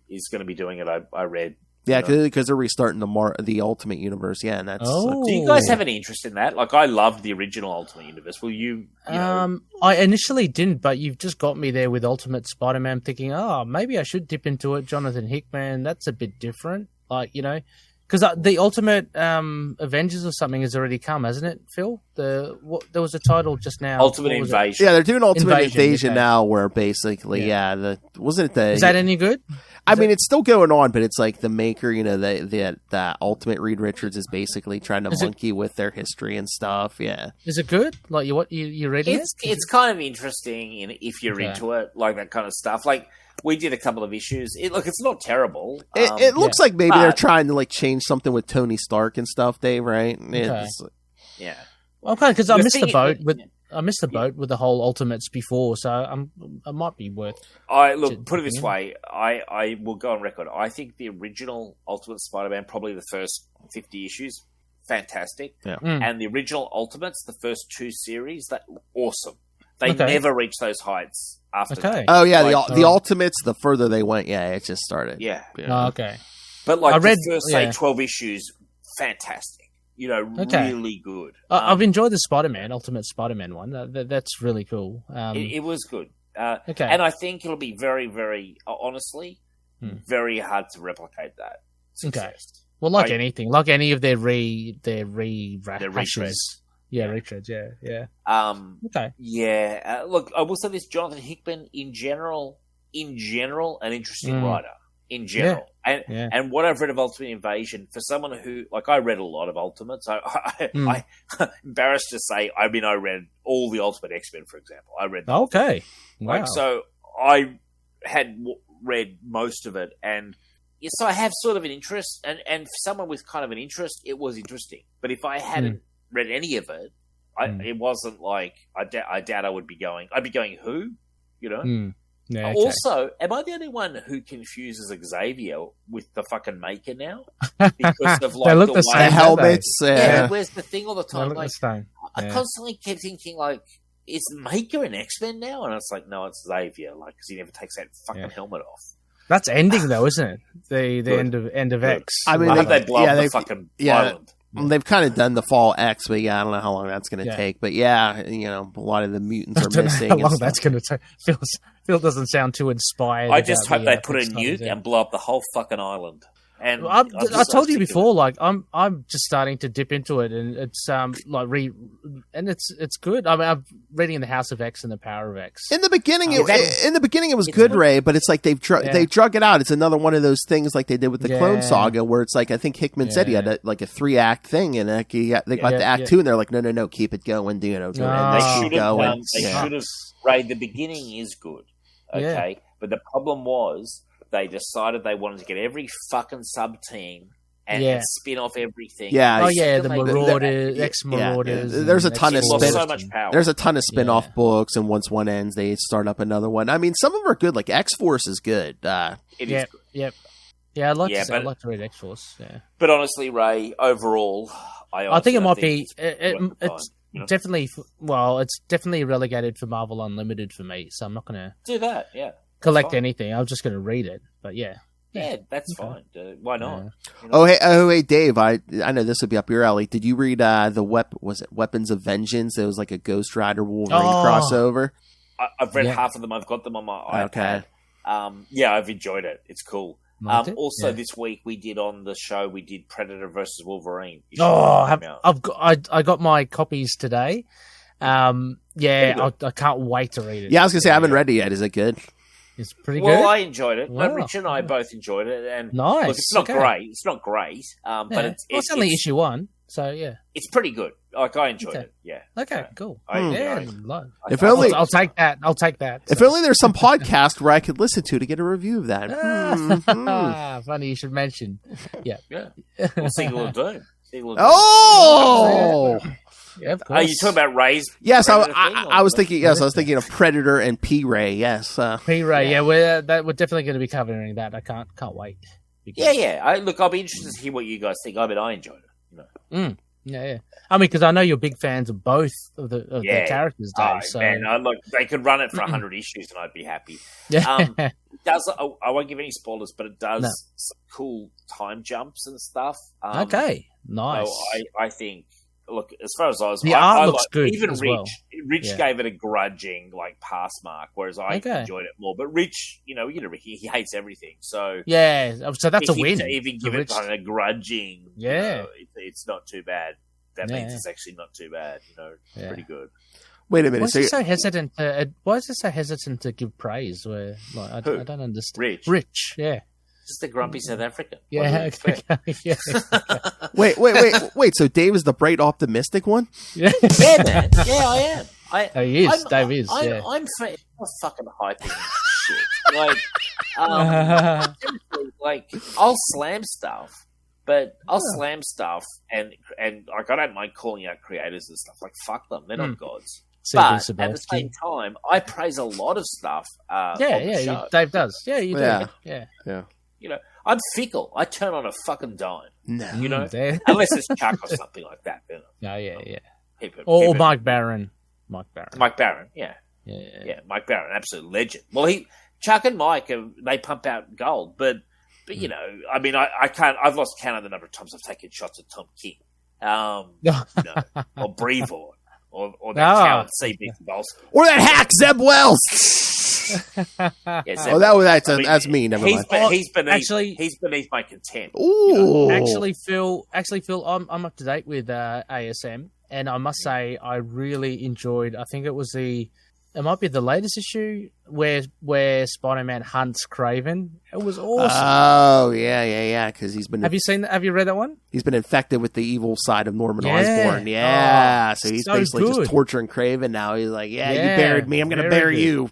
is going to be doing it. I read. Yeah, because they're restarting the Ultimate Universe. Yeah, and that's. Do you guys have any interest in that? Like, I loved the original Ultimate Universe. Will you? I initially didn't, but you've just got me there with Ultimate Spider-Man, thinking, maybe I should dip into it. Jonathan Hickman, that's a bit different. Like, because the Ultimate Avengers or something has already come, hasn't it, Phil? There was a title just now. Ultimate Invasion. Yeah, they're doing Ultimate Invasion now, where basically, wasn't it the? Is that any good? I mean, it's still going on, but it's like the maker, the Ultimate Reed Richards is basically trying to monkey with their history and stuff. Yeah, is it good? Like you reading it? It's kind of interesting if you're into it, like that kind of stuff. Like we did a couple of issues. It's not terrible. It looks like maybe they're trying to like change something with Tony Stark and stuff, Dave. Right? Yeah. Okay, because I missed the boat with. I missed the boat with the whole Ultimates before, so I might be worth. Put it this way, I will go on record. I think the original Ultimate Spider-Man, probably the first 50 issues, fantastic. Yeah. And the original Ultimates, the first 2 series, that awesome. They never reached those heights after. Okay. Oh yeah, the Ultimates, the further they went, it just started. Yeah. Oh, okay. But like the first 12 issues, fantastic. Really good. I've enjoyed the Ultimate Spider-Man one. That's really cool. It was good. And I think it'll be very, very, honestly, very hard to replicate that success. Okay. Well, like anything, like any of their retreads. Yeah, retreads. Yeah. Okay. Yeah. Look, I will say this: Jonathan Hickman, in general, an interesting writer. In general, and what I've read of Ultimate Invasion, for someone who, like, I read a lot of Ultimates. I'm embarrassed to say, I read all the Ultimate X-Men, for example. I read them. Okay. Wow. Like, so I had read most of it, and so I have sort of an interest, and for someone with kind of an interest, it was interesting. But if I hadn't read any of it, it wasn't like, I doubt I would be going. I'd be going, who? You know? Yeah, okay. Also, am I the only one who confuses Xavier with the fucking Maker now? Because of like they look the same, the helmets. Yeah, where's the thing all the time? Like, I constantly kept thinking, like, is Maker an X-Men now? And it's like, no, it's Xavier, like, because he never takes that fucking helmet off. That's ending though, isn't it? The end of X. I mean, I hope they blow up the fucking island. They've kind of done the Fall X, but I don't know how long that's going to take. But a lot of the mutants are missing. How long that's going to take? Phil doesn't sound too inspired. I just hope they put a nuke and blow up the whole fucking island. And I told you before, like I'm just starting to dip into it, and it's it's good. I mean, I'm reading the House of X and the Power of X. In the beginning, it was good, Ray, but it's like they drug it out. It's another one of those things like they did with the Clone Saga, where it's like I think Hickman said he had a 3-act thing, and they got to Act 2, and they're like, no, keep it going, They should have. Ray, the beginning is good, okay, but the problem was, they decided they wanted to get every fucking sub-team and spin off everything. Yeah. The Marauders, Ex-Marauders. There's a ton of so much power. There's a ton of spin-off books, and once one ends, they start up another one. I mean, some of them are good. Like X-Force is good. It is good. Yep. Yeah, I'd like to read X-Force. Yeah. But honestly, Ray, overall, I think it might be. It's definitely. Well, it's definitely relegated for Marvel Unlimited for me. So I'm not going to do that. Yeah. Collect anything. I'm just going to read it. But yeah, that's fine. Why not? Hey, Dave. I know this would be up your alley. Did you read Weapons of Vengeance? It was like a Ghost Rider Wolverine crossover. I've read half of them. I've got them on my iPad. I've enjoyed it. It's cool. This week we did on the show. We did Predator versus Wolverine. I got my copies today. I can't wait to read it. Yeah, I was gonna say I haven't read it yet. Is it good? It's pretty good. Well, I enjoyed it. Wow. Rich and I both enjoyed it. And nice. Look, it's not great. It's not great. But it's only issue 1, so yeah. It's pretty good. Like, I enjoyed it. Yeah. Okay, cool. I'll take that. If only there's some podcast where I could listen to get a review of that. Funny you should mention. Yeah. Well, Single of Doom. Oh! Yeah, of course. Are you talking about Ray's? Yes, I was thinking. Yes, I was thinking of Predator and P-Ray. Yes, P-Ray. Yeah, we're definitely going to be covering that. I can't wait. Yeah. I'll be interested to hear what you guys think. I enjoyed it. Yeah. I mean, because I know you're big fans of both of the characters, Dave. So man, they could run it for 100 issues, and I'd be happy. Yeah. I won't give any spoilers, but it does some cool time jumps and stuff. Okay, nice. So I think. Look, as far as I was, the art looks good. Even as Rich gave it a grudging pass mark, whereas I enjoyed it more. But Rich, he hates everything. So so that's a win. To even give it a grudging, it's not too bad. That means it's actually not too bad. Pretty good. Wait a minute. Why is he so hesitant? Why is he so hesitant to give praise? Where I don't understand. Rich, yeah. Just a grumpy South African. Yeah. Wait. So Dave is the bright, optimistic one? Yeah, man. Yeah, I am. He is. Dave is. I'm fucking hyping shit. I'll slam stuff, but I'll slam stuff, and I don't mind calling out creators and stuff. Like, fuck them, they're not gods. But at the same time, I praise a lot of stuff. Dave does. Yeah, you do. Yeah. I'm fickle. I turn on a fucking dime. No. Unless it's Chuck or something like that. Yeah. Or Mike Barron. Mike Barron, yeah. Mike Barron, absolute legend. Well, Chuck and Mike, they pump out gold, but I mean, I can't. I've lost count of the number of times I've taken shots at Tom King, or Brevoort, or that coward C. Big Bolson, or that hack Zeb Wells. That's me. Never mind. He's beneath my contempt. Ooh. Actually, Phil, I'm up to date with ASM, and I must say I really enjoyed. I think it might be the latest issue where Spider-Man hunts Kraven. It was awesome. Oh yeah. Because he's been. Have you read that one? He's been infected with the evil side of Norman Osborn. Yeah, so he's basically just torturing Kraven now. He's like, you buried me. I'm going to bury you.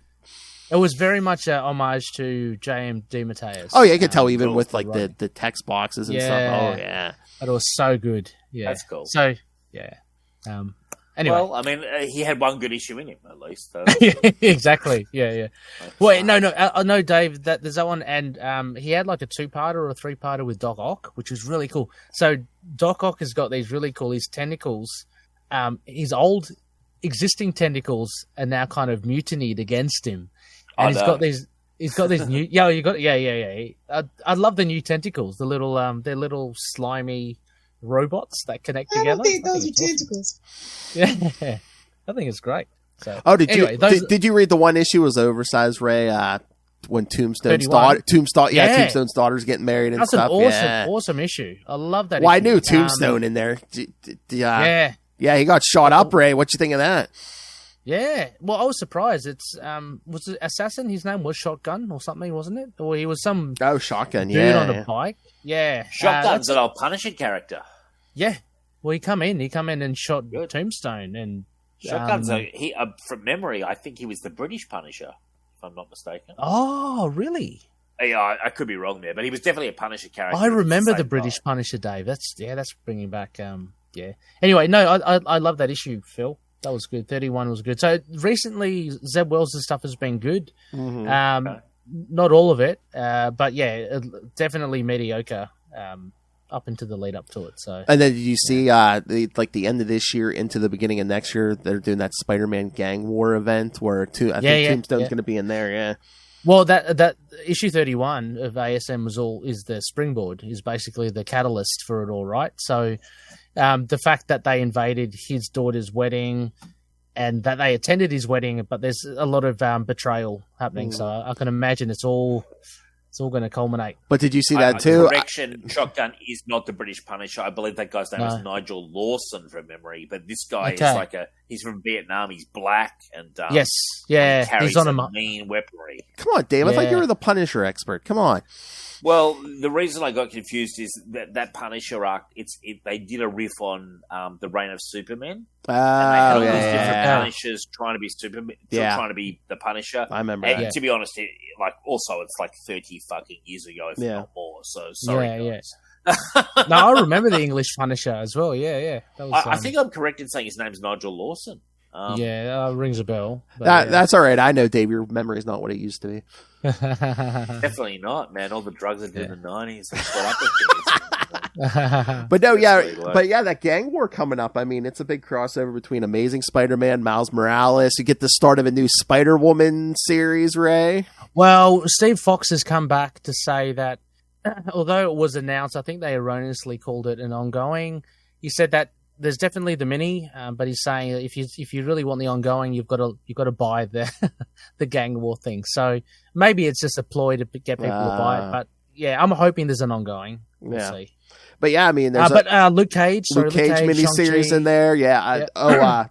It was very much a homage to J.M. DeMatteis. Oh yeah, you could tell even with like the text boxes and stuff. Oh yeah, but it was so good. Yeah, that's cool. So yeah. Anyway. Well, I mean, he had one good issue in him, at least. So. Exactly. Yeah. Well, no, Dave. There's that one, and he had like a 2-parter or a 3-parter with Doc Ock, which was really cool. So Doc Ock has got these really cool. His tentacles, his old existing tentacles are now kind of mutinied against him, and he's got these new. Yeah. I love the new tentacles. The little, they're little slimy robots that connect together. I don't think those are tentacles. Yeah, I think it's great. So, did you read the one issue was oversized Ray when Tombstone's daughter's getting married and stuff? That's an awesome issue. I love that. Well, I knew Tombstone in there. Yeah, he got shot up. Ray, what you think of that? Yeah, well, I was surprised. It's was it Assassin? His name was Shotgun or something, wasn't it? Or he was some Shotgun, dude on a bike. Yeah, Shotgun's an old Punisher character. Yeah, well, he come in and shot Tombstone, and Shotgun's from memory, I think he was the British Punisher, if I'm not mistaken. Oh, really? Yeah, I could be wrong there, but he was definitely a Punisher character. I remember the British Punisher, Dave. That's bringing back. Anyway, no, I love that issue, Phil. That was good. 31 was good. So recently, Zeb Wells' stuff has been good. Mm-hmm. Not all of it, but yeah, definitely mediocre. Up into the lead up to it. So, and then did you see the end of this year into the beginning of next year? They're doing that Spider-Man Gang War event where I think Tombstone's going to be in there. Yeah. Well, that issue 31 of ASM is the springboard, is basically the catalyst for it all, right? So, the fact that they invaded his daughter's wedding and that they attended his wedding, but there's a lot of betrayal happening. So I can imagine it's all going to culminate. But did you see that too? Correction, Shotgun is not the British Punisher. I believe that guy's name is Nigel Lawson from memory. But this guy is he's from Vietnam. He's black and yes, yeah, carries he's on a mean weaponry. Come on, Dave. I thought you were the Punisher expert. Come on. Well, the reason I got confused is that Punisher arc. They did a riff on the Reign of Superman. And they had all these different Punishers trying to be Superman, trying to be the Punisher. I remember. And to be honest, it's like 30 fucking years ago, if not more. So sorry, guys. No, I remember the English Punisher as well. Yeah. That was, I think I'm correct in saying his name's Nigel Lawson. Rings a bell. That's all right. I know, Dave. Your memory is not what it used to be. Definitely not, man. All the drugs I did in the 90s. But that gang war coming up. I mean, it's a big crossover between Amazing Spider-Man, Miles Morales. You get the start of a new Spider-Woman series, Ray. Well, Steve Fox has come back to say that although it was announced, I think they erroneously called it an ongoing. He said that there's definitely the mini, but he's saying if you really want the ongoing, you've got to buy the the gang war thing. So maybe it's just a ploy to get people to buy it. But yeah, I'm hoping there's an ongoing. We'll see. But yeah, I mean, there's Luke Cage miniseries in there. Yeah,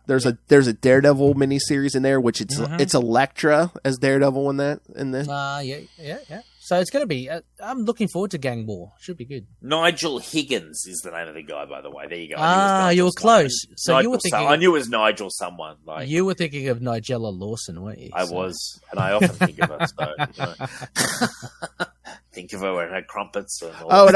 there's a Daredevil miniseries in there, which it's Elektra as Daredevil in this. Yeah. So it's going to be. I'm looking forward to Gang War. Should be good. Nigel Higgins is the name of the guy, by the way. There you go. You were close. So you were thinking. I knew it was Nigel someone. You were thinking of Nigella Lawson, weren't you? I was, and I often think of her. So, think of her and her crumpets. And and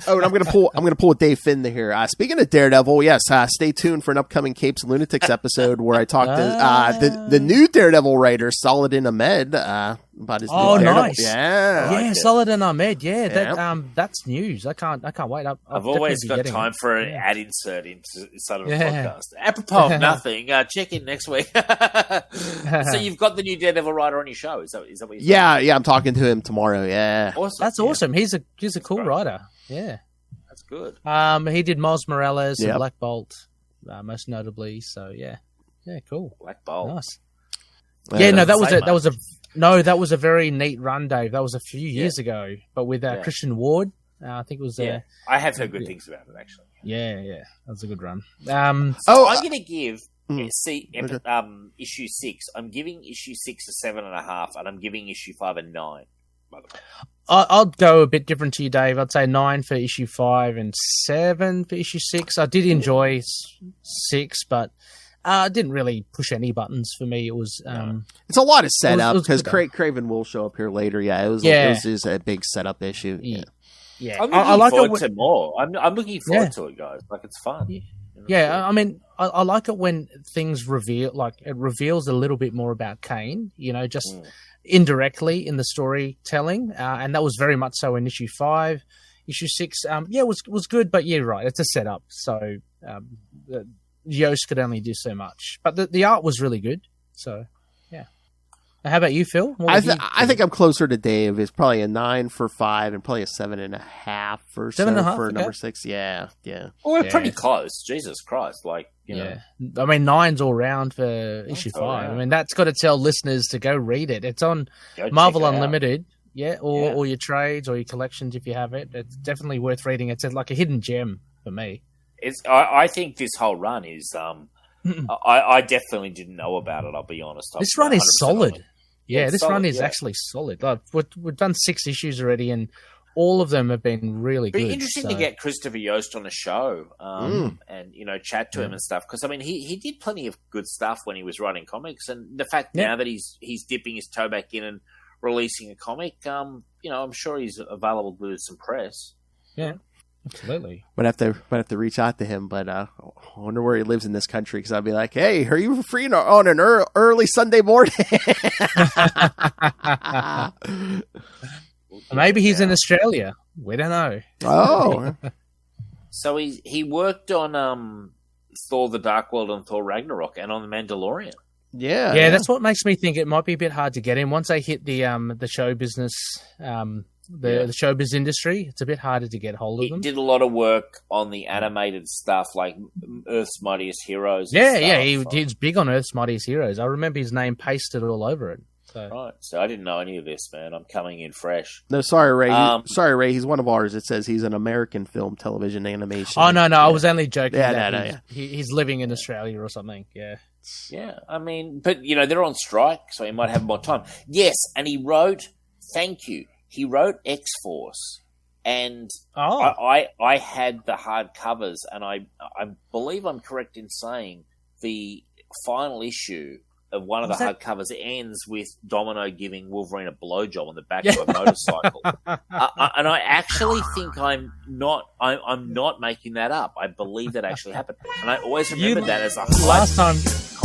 I'm gonna pull a Dave Finley here. Speaking of Daredevil, yes, stay tuned for an upcoming Capes and Lunatics episode where I talk to the new Daredevil writer Saladin Ahmed about his new Daredevil. Nice. Yeah, Saladin Ahmed. Yeah, that's news. I can't wait. I've always got time for an ad insert inside of a podcast. Apropos of nothing, check in next week. So you've got the new Daredevil writer on your show. Is that what you're saying? Yeah, I'm talking to him tomorrow. Yeah. Awesome. That's awesome. He's a cool writer. Yeah. That's good. He did Miles Morales and Black Bolt, most notably. So yeah, cool. Black Bolt. Nice. Yeah, no, that was No, that was a very neat run, Dave. That was a few years ago, but with Christian Ward. I think it was. I have heard good things about it, actually. Yeah, that was a good run. I'm going to give issue 6. I'm giving issue 6 a 7.5, and I'm giving issue 5 a 9. By the way, I'll go a bit different to you, Dave. I'd say 9 for issue 5 and 7 for issue 6. I did enjoy 6, but it didn't really push any buttons for me. It was it's a lot of setup because good. Craven will show up here later. Yeah, it was just a big setup issue. Yeah. I'm looking forward to more. I'm looking forward to it, guys. Like, it's fun. Yeah, I mean, I like it when things reveal, like it reveals a little bit more about Kaine, just indirectly in the storytelling, and that was very much so in issue 5. Issue 6, was good, but you're right, it's a setup, so Yost could only do so much, but the art was really good. So, yeah. How about you, Phil? I think I'm closer to Dave. It's probably a 9 for 5 and probably a 7.5 or so for number 6. Yeah. Well, we're pretty close. Jesus Christ. Like, you know. I mean, 9's all round for issue 5. I mean, that's got to tell listeners to go read it. It's on Marvel Unlimited. Or your trades or your collections if you have it. It's definitely worth reading. It's like a hidden gem for me. I think this whole run is... I definitely didn't know about it, I'll be honest. This run is solid. This run is actually solid. Like, we've done 6 issues already, and all of them have been really good. It'd be interesting to get Christopher Yost on a show and, chat to him and stuff. Because, I mean, he did plenty of good stuff when he was writing comics. And the fact now that he's dipping his toe back in and releasing a comic, I'm sure he's available to do some press. Yeah. Absolutely. Might have to reach out to him, but I wonder where he lives in this country because I'd be like, "Hey, are you free on an early Sunday morning?" Maybe he's in Australia. We don't know. Oh, so he worked on Thor: The Dark World and Thor: Ragnarok, and on The Mandalorian. Yeah, that's what makes me think it might be a bit hard to get in once they hit the show business. The showbiz industry, it's a bit harder to get hold of them. He did a lot of work on the animated stuff, like Earth's Mightiest Heroes. He's big on Earth's Mightiest Heroes. I remember his name pasted all over it. So. Right, so I didn't know any of this, man. I'm coming in fresh. No, sorry, Ray. Sorry, Ray. He's one of ours. It says he's an American film, television, animation. Oh no, I was only joking. Yeah, he's living in Australia or something. Yeah. Yeah, I mean, but they're on strike, so he might have more time. Yes, and he wrote. Thank you. He wrote X-Force, and I had the hard covers, and I believe I'm correct in saying the final issue of one of the hard covers ends with Domino giving Wolverine a blowjob on the back of a motorcycle. And I actually think I'm not making that up. I believe that actually happened, and I always remember that as a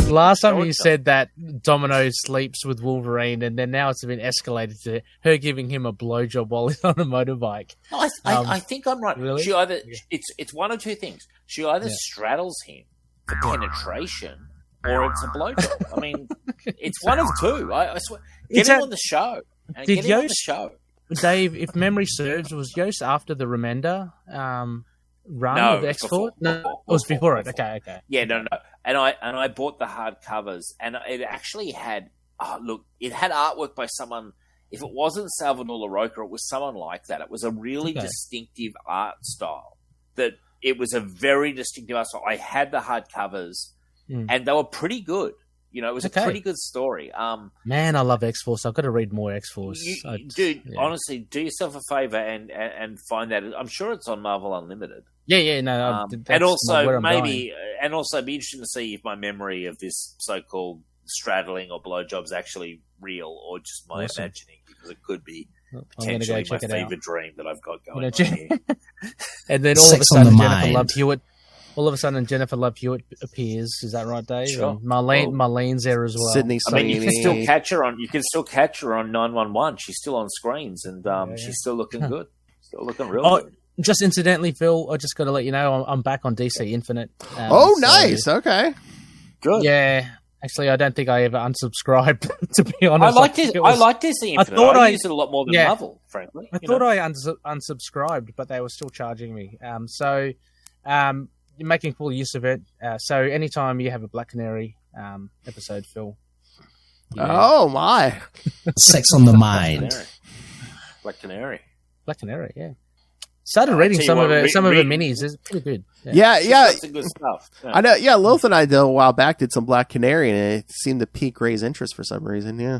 Last time you said that Domino sleeps with Wolverine, and then now it's been escalated to her giving him a blowjob while he's on a motorbike. I think I'm right. Really? She either it's one of two things. She either straddles him for penetration, or it's a blowjob. I mean, it's one of two. I swear. Get him on the show. Did Yost, Dave, if memory serves, was Yost after the Remender run of X-Force? No, it was before it. Okay. Yeah, no. And I bought the hard covers, and it actually had it had artwork by someone. If it wasn't Salvador LaRocca, it was someone like that. It was a really distinctive art style. That it was a very distinctive art style. I had the hard covers, and they were pretty good. It was a pretty good story. Man, I love X-Force. I've got to read more X-Force. Honestly, do yourself a favor and find that. I'm sure it's on Marvel Unlimited. No. And also be interesting to see if my memory of this so-called straddling or blowjob's actually real or just my imagining, because it could be potentially my fever dream that I've got going on here. And then all of a sudden, Jennifer Love Hewitt. All of a sudden, Jennifer Love Hewitt appears. Is that right, Dave? Sure. Marlene's there as well. Sydney. I mean, you can still catch her on. You can still catch her on 911. She's still on screens, and she's still looking good. Still looking real good. Just incidentally, Phil, I just got to let you know I'm back on DC Infinite. Nice. Okay. Good. Yeah. Actually, I don't think I ever unsubscribed, to be honest. I like DC Infinite. I use it a lot more than Marvel, frankly. I thought I unsubscribed, but they were still charging me. You're making full use of it. So anytime you have a Black Canary episode, Phil, Oh my! Sex on the mind. Black Canary. Black Canary, yeah. Started reading some of her minis. It's pretty good. Yeah. Got some good stuff. Yeah. I know. Yeah, Lilith and I did a while back did some Black Canary, and it seemed to pique Ray's interest for some reason. Yeah.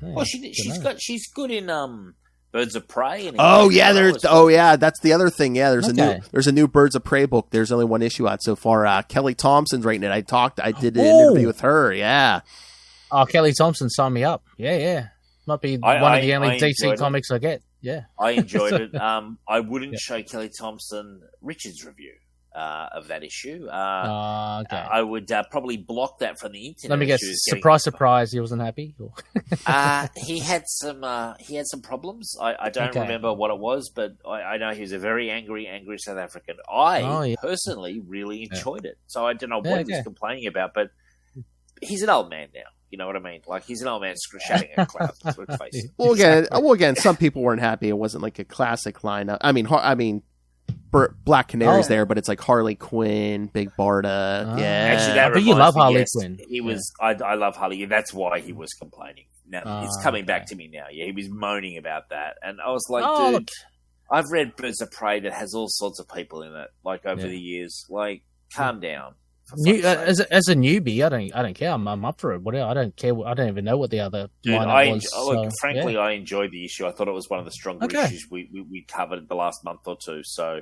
Well, she's good in Birds of Prey. And that's the other thing. Yeah, there's a new Birds of Prey book. There's only one issue out so far. Kelly Thompson's writing it. I did an interview with her. Yeah. Oh, Kelly Thompson, sign me up. Yeah. Might be one of the only DC comics I get. Yeah. I enjoyed it. I wouldn't show Kelly Thompson Richard's review of that issue. Okay. I would probably block that from the internet. Let me guess. Surprise! He wasn't happy. He had some problems. I don't remember what it was, but I know he was a very angry South African. I personally really enjoyed it. So I don't know what he was complaining about, but he's an old man now. You know what I mean? Like, he's an old man shouting at clouds. Let's face it. Well, again, some people weren't happy. It wasn't like a classic lineup. I mean, Black Canary's there, but it's like Harley Quinn, Big Barda. Yeah, actually, but you love Harley Quinn. He was. I love Harley. That's why he was complaining. Now it's coming back to me now. Yeah, he was moaning about that, and I was like, dude, I've read Birds of Prey that has all sorts of people in it. Like over the years, like calm down. As a newbie, I don't care. I'm up for it. Whatever. I don't care. I don't even know what the other lineup was. Frankly, I enjoyed the issue. I thought it was one of the stronger issues we covered the last month or two. So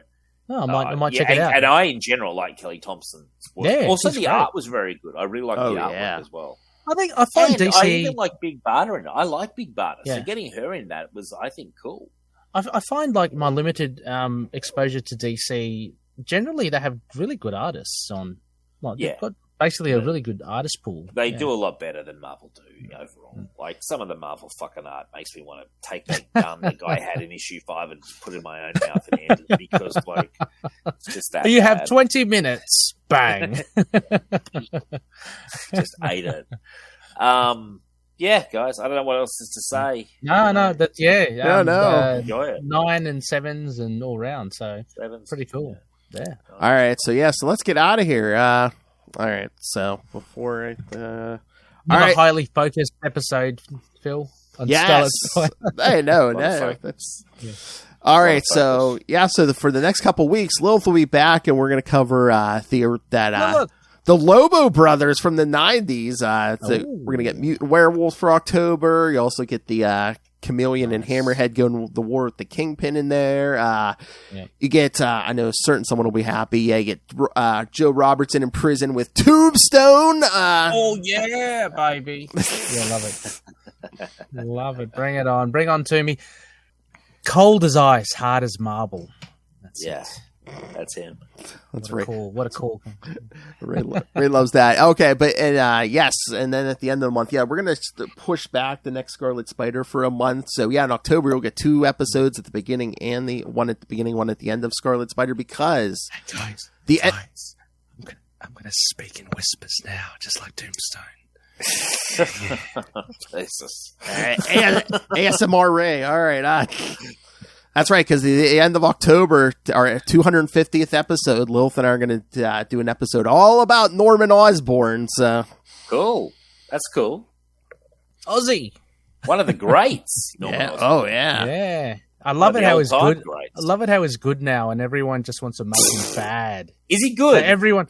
I might check it out. And I, in general, like Kelly Thompson's work. Yeah, also, the art was very good. I really liked the artwork as well. I find DC. I even like Big Barda in it. I like Big Barda. So getting her in that was, I think, cool. I find like my limited exposure to DC. Generally, they have really good artists on. They've got basically a really good artist pool. They do a lot better than Marvel do overall. Like, some of the Marvel fucking art makes me want to take that gun the guy had in issue 5 and put it in my own mouth and hand it, because, like, it's just that you bad. have 20 minutes. Bang. Just ate it. Yeah, guys, I don't know what else is to say. No, enjoy it. 9 and 7s and all round, so pretty cool. Yeah. All right, so let's get out of here. All right, so before a highly focused episode, Phil. On yes. Hey, no, that's. All right, so for the next couple weeks, Lilith will be back, and we're going to cover the Lobo Brothers from the 90s. We're going to get Mutant Werewolves for October. You also get the Chameleon and Hammerhead going the war with the Kingpin in there. You get, I know someone will be happy. Yeah, you get Joe Robertson in prison with Tombstone. Oh, yeah, baby. Yeah, love it. Love it. Bring it on. Bring on to me. Cold as ice, hard as marble. That's it. That's him. That's right. What a cool. Ray loves that. Okay, but yes, and then at the end of the month, we're gonna push back the next Scarlet Spider for a month. So in October we'll get 2 episodes at the beginning and one at the end of Scarlet Spider, because guys, I'm gonna speak in whispers now, just like Tombstone. Jesus. ASMR Ray. All right. That's right, because the end of October, our 250th episode, Lilith and I are going to do an episode all about Norman Osborn. So cool. That's cool. Ozzy, one of the greats. Oh yeah. Yeah. I love it how he's good. Greats. I love it how he's good now, and everyone just wants to make him bad. Is he good? So everyone.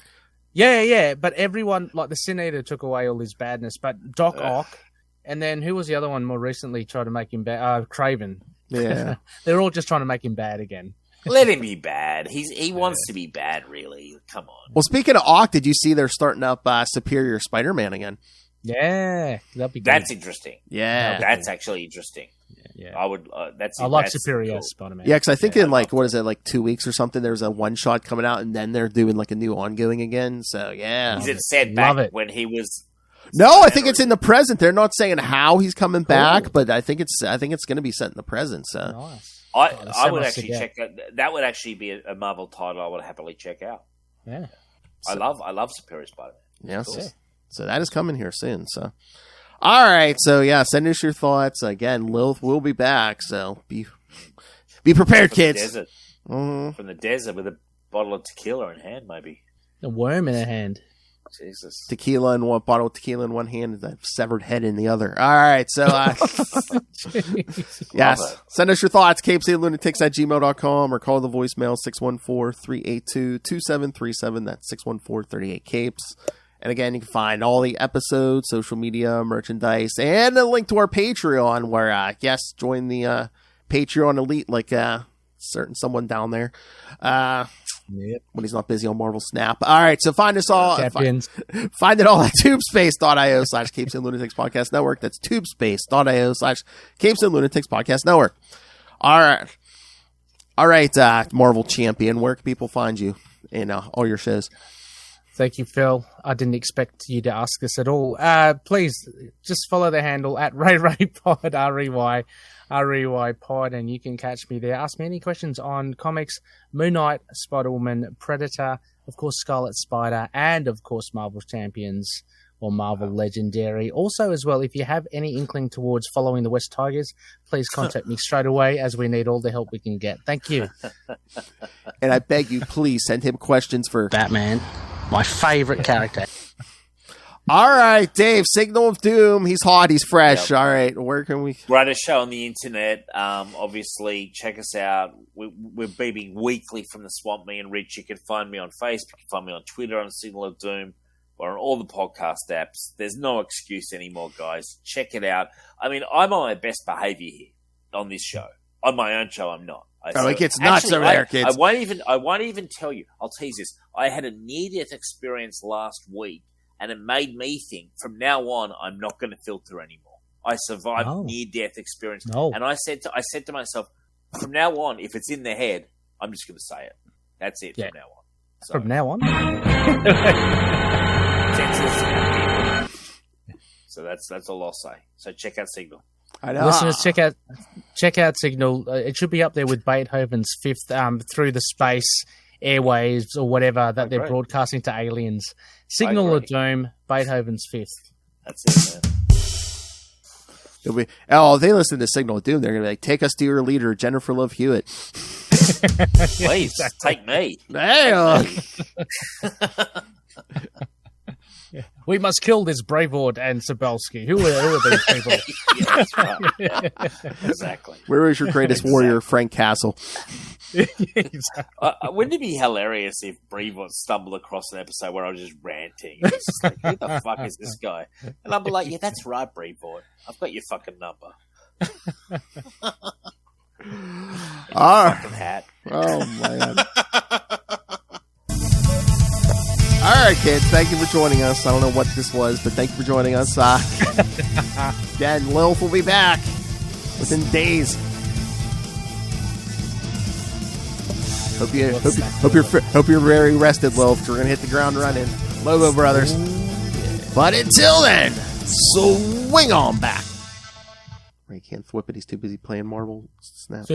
Yeah. But everyone, like the Sin Eater, took away all his badness. But Doc Ock, and then who was the other one more recently tried to make him bad? Craven. Yeah. They're all just trying to make him bad again. Let him be bad. He wants to be bad, really. Come on. Well, speaking of Ock, did you see they're starting up Superior Spider-Man again? Yeah, that'd be good. That's interesting. Yeah. That's actually interesting. Yeah. I would. I like Superior Spider-Man. Yeah, because I think in what is it, like 2 weeks or something, there's a one-shot coming out, and then they're doing like a new ongoing again. So, yeah. Is it set back when he was... No, I think it's in the present. They're not saying how he's coming back, but I think it's going to be set in the present. So nice. I would actually check out. That would actually be a Marvel title I would happily check out. Yeah, I love Superior Spider-Man. Yes, cool. So that is coming here soon. So all right, so send us your thoughts again. Lilith will be back, so be prepared, kids. From the desert with a bottle of tequila in hand, maybe a worm in a hand. Jesus. Tequila in one bottle of tequila in one hand, and that severed head in the other. All right, so yes, send us your thoughts, CapesandLunatics@gmail.com, or call the voicemail 614-382-2737. That's 614-38-CAPES. And again, you can find all the episodes, social media, merchandise, and a link to our Patreon, where yes, join the Patreon elite, like certain someone down there. When he's not busy on Marvel Snap. All right, so find us all. Find it all at tubespace.io/CapesandLunatics Podcast Network. That's tubespace.io/CapesandLunatics Podcast Network. All right, Marvel Champion. Where can people find you in all your shows? Thank you, Phil. I didn't expect you to ask this at all. Please just follow the handle at RayRayPod, REY Pod, and you can catch me there. Ask me any questions on comics, Moon Knight, Spider-Woman, Predator, of course, Scarlet Spider, and of course, Marvel Champions or Marvel Legendary. Also, as well, if you have any inkling towards following the West Tigers, please contact me straight away, as we need all the help we can get. Thank you. And I beg you, please send him questions for Batman, my favorite character. All right, Dave, Signal of Doom. He's hot. He's fresh. Yep. All right, where can we... Greatest show on the internet. Obviously, check us out. We're beaming weekly from the Swamp. Me and Rich. You can find me on Facebook. You can find me on Twitter on Signal of Doom. We're on all the podcast apps. There's no excuse anymore, guys. Check it out. I mean, I'm on my best behavior here on this show. On my own show, I'm not. It gets nuts over there, kids. I won't even tell you. I'll tease this. I had a near-death experience last week, and it made me think, from now on, I'm not going to filter anymore. I survived near-death experience. And I said to myself, from now on, if it's in the head, I'm just going to say it. That's it from now on. So, from now on? So that's all I'll say. So check out Signal. I know. Listeners, check out Signal. It should be up there with Beethoven's Fifth, through the space airwaves or whatever that they're broadcasting to aliens. Signal of Doom, Beethoven's Fifth. That's it, man. They listen to Signal of Doom. They're going to be like, take us to your leader, Jennifer Love Hewitt. Please, take me. Hey, we must kill this Bravord and Sabelski. Who are these people? Yeah, that's right. Yeah. Exactly. Where is your greatest warrior, Frank Castle? Wouldn't it be hilarious if Brevoort stumbled across an episode where I was just ranting? It's just like, who the fuck is this guy? And I'd be like, yeah, that's right, Brevoort. I've got your fucking number. Fucking hat. Oh, man. All right, kids. Thank you for joining us. I don't know what this was, but thank you for joining us. Again, Lilith will be back within days. Hope you're very rested, Lilith. We're gonna hit the ground running, Logo Brothers. But until then, swing on back. Ray can't whip it. He's too busy playing Marvel Snap.